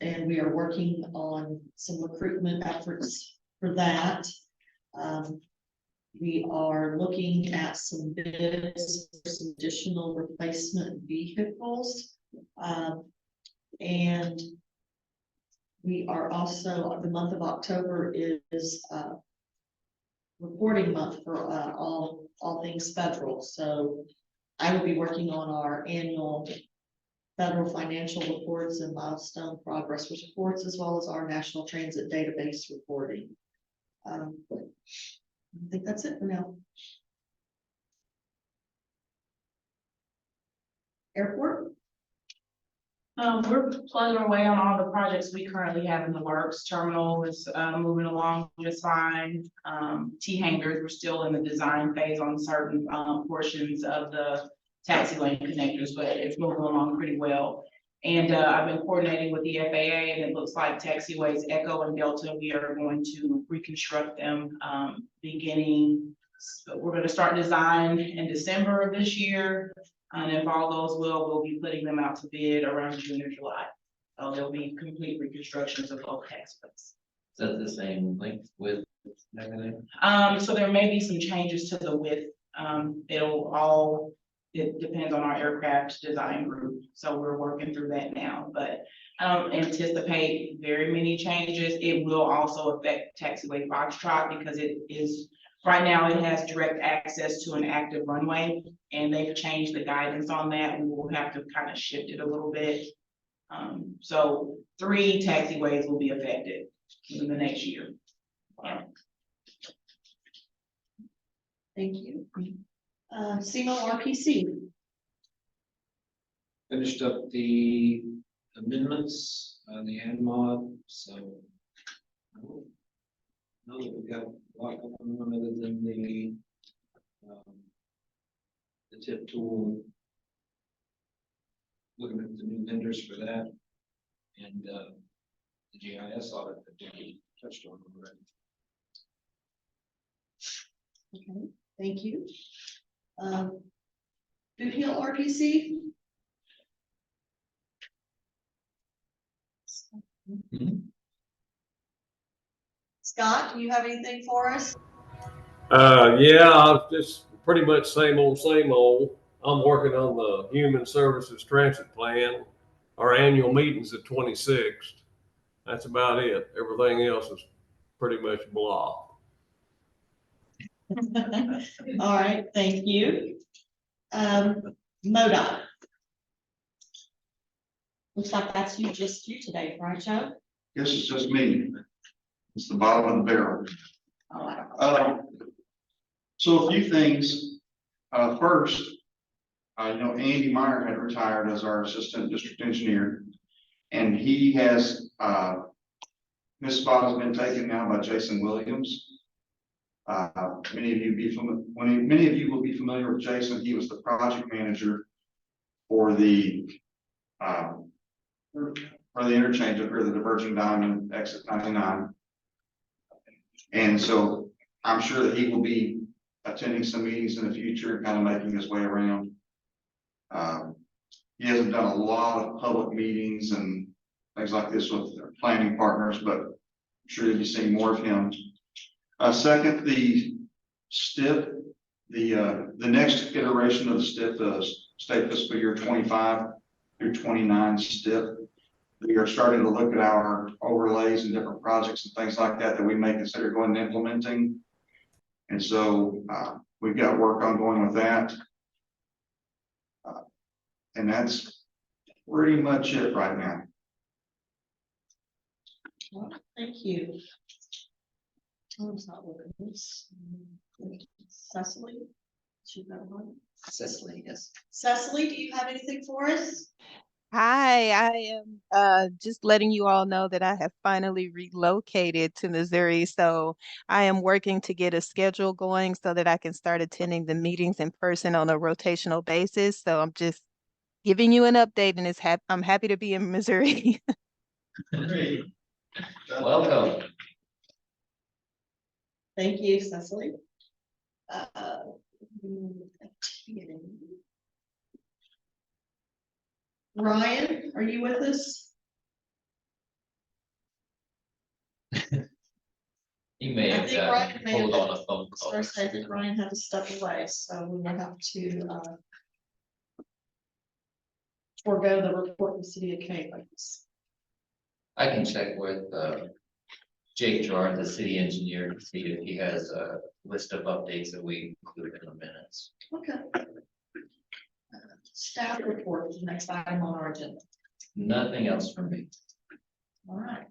And we are working on some recruitment efforts for that. We are looking at some bids for some additional replacement vehicles. And we are also, the month of October is reporting month for all things federal. So I will be working on our annual federal financial reports and milestone progress reports, as well as our national transit database reporting. I think that's it for now. Airport. We're plugging away on all the projects we currently have in the works. Terminal is moving along just fine. T hangers, we're still in the design phase on certain portions of the taxi lane connectors, but it's moving along pretty well. And I've been coordinating with the FAA, and it looks like taxiways Echo and Delta, we are going to reconstruct them beginning. We're going to start design in December of this year. And if all goes well, we'll be putting them out to bid around June or July. So there'll be complete reconstructions of both taxiways. Is that the same length with everything? So there may be some changes to the width. It depends on our aircraft design group. So we're working through that now, but I don't anticipate very many changes. It will also affect taxiway Foxtrot because it is, right now it has direct access to an active runway, and they've changed the guidance on that. We will have to kind of shift it a little bit. So 3 taxiways will be affected in the next year. Thank you. SEMO RPC. Finished up the amendments on the end mod, so. Now that we've got a lot going on other than the tip tool. Looking at the new vendors for that. And the GIS audit that Danny touched on already. Okay, thank you. Boot Hill RPC. Scott, do you have anything for us? Yeah, just pretty much same old, same old. I'm working on the Human Services Transit Plan. Our annual meeting's the 26th. That's about it. Everything else is pretty much blah. All right, thank you. MoDOT. Looks like that's just you today, right, Joe? Guess it's just me. It's the bottom of the barrel. So a few things. First, I know Andy Meyer had retired as our assistant district engineer, and he has his spot has been taken now by Jason Williams. Many of you will be familiar with Jason. He was the project manager for the interchange up here, the diverging diamond exit 99. And so I'm sure that he will be attending some meetings in the future and kind of making his way around. He hasn't done a lot of public meetings and things like this with their planning partners, but I'm sure you'll be seeing more of him. Second, the STIP, the next iteration of the STIP, the state fiscal year 25 through 29 STIP. We are starting to look at our overlays and different projects and things like that we may consider going and implementing. And so we've got work ongoing with that. And that's pretty much it right now. Well, thank you. Tom's not looking at this. Cecily? She got one. Cecily, yes. Cecily, do you have anything for us? Hi, I am just letting you all know that I have finally relocated to Missouri. So I am working to get a schedule going so that I can start attending the meetings in person on a rotational basis. So I'm just giving you an update, and I'm happy to be in Missouri. Welcome. Thank you, Cecily. Ryan, are you with us? He may have gotten pulled on a phone call. First, I think Ryan had to step away, so we will have to forego the report in the city of Canapolis. I can check with Jake Jar, the city engineer, to see if he has a list of updates that we include in the minutes. Okay. Staff report is the next item on our agenda. Nothing else from me. All right.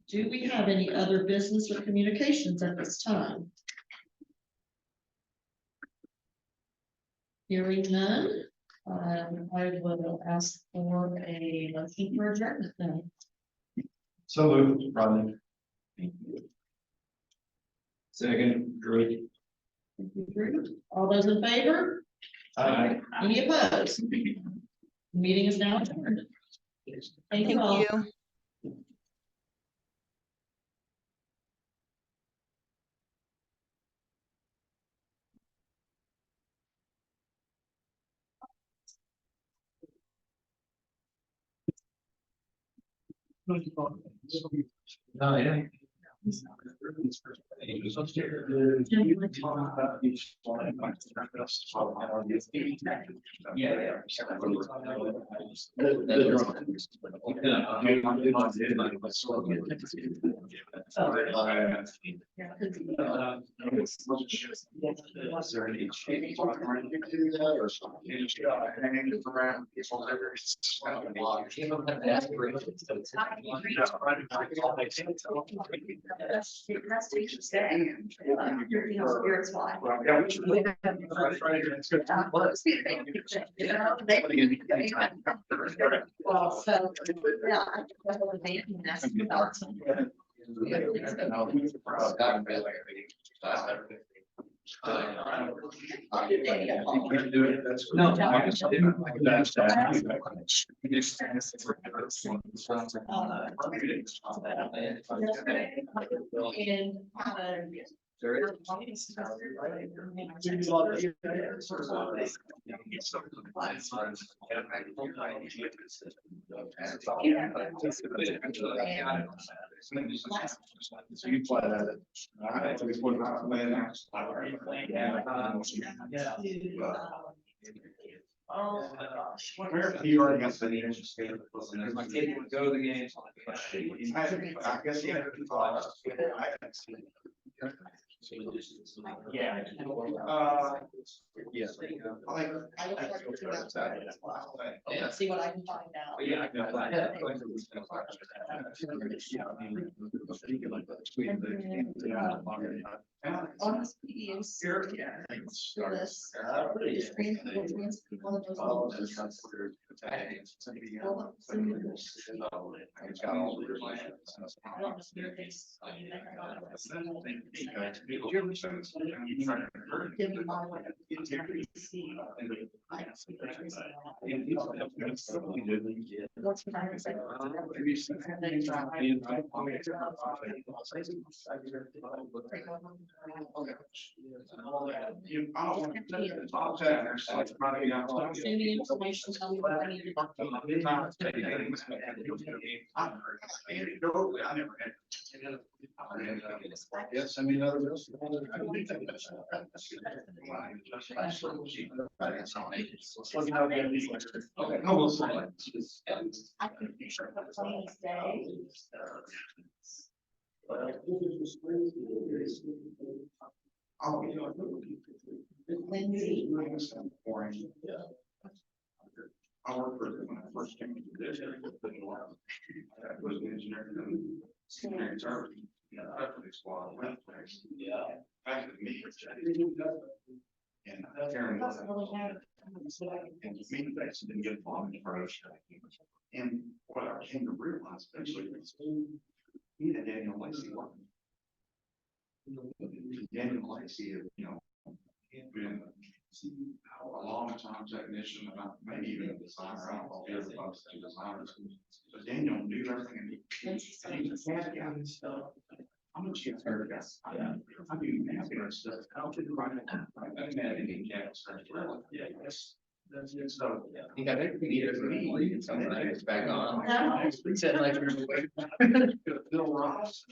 Do we have any other business or communications at this time? Hearing none, I will ask for a motion for adjournment then. So moved, Rodney. Second, Drew. Thank you, Drew. All those in favor? Aye. Any opposed? Meeting is now adjourned. Thank you all. Thank you. Oh, yeah. That's what you're saying. Spirits why. Well, so, yeah. No. You play that. Oh, my gosh. You already got the interesting. My kid would go to the games. I guess, yeah. Yeah. Yes. See what I can find out. Yeah. On this PDS. This. One of those. Give them my way. What's the time? Send me information, tell me what I need to Yes, I mean, other. I can picture the planes day. Oh, you know. Lindsay. I worked for them when I first came to this. I was an engineer. Engineering service. Yeah. Back to me. And Karen was. And me, they didn't get along approach. And what I came to realize eventually was he had Daniel Lacey working. Daniel Lacey, he'd been a long time technician, maybe even a designer. I don't know if everybody's a designer. But Daniel knew everything and he was a cat guy and stuff. I'm a chief guy. I do navigator stuff. I don't do the right. I didn't have any cats. Yeah, yes. That's good stuff. You got everything you need. It's back on. No. He said like. Bill Ross.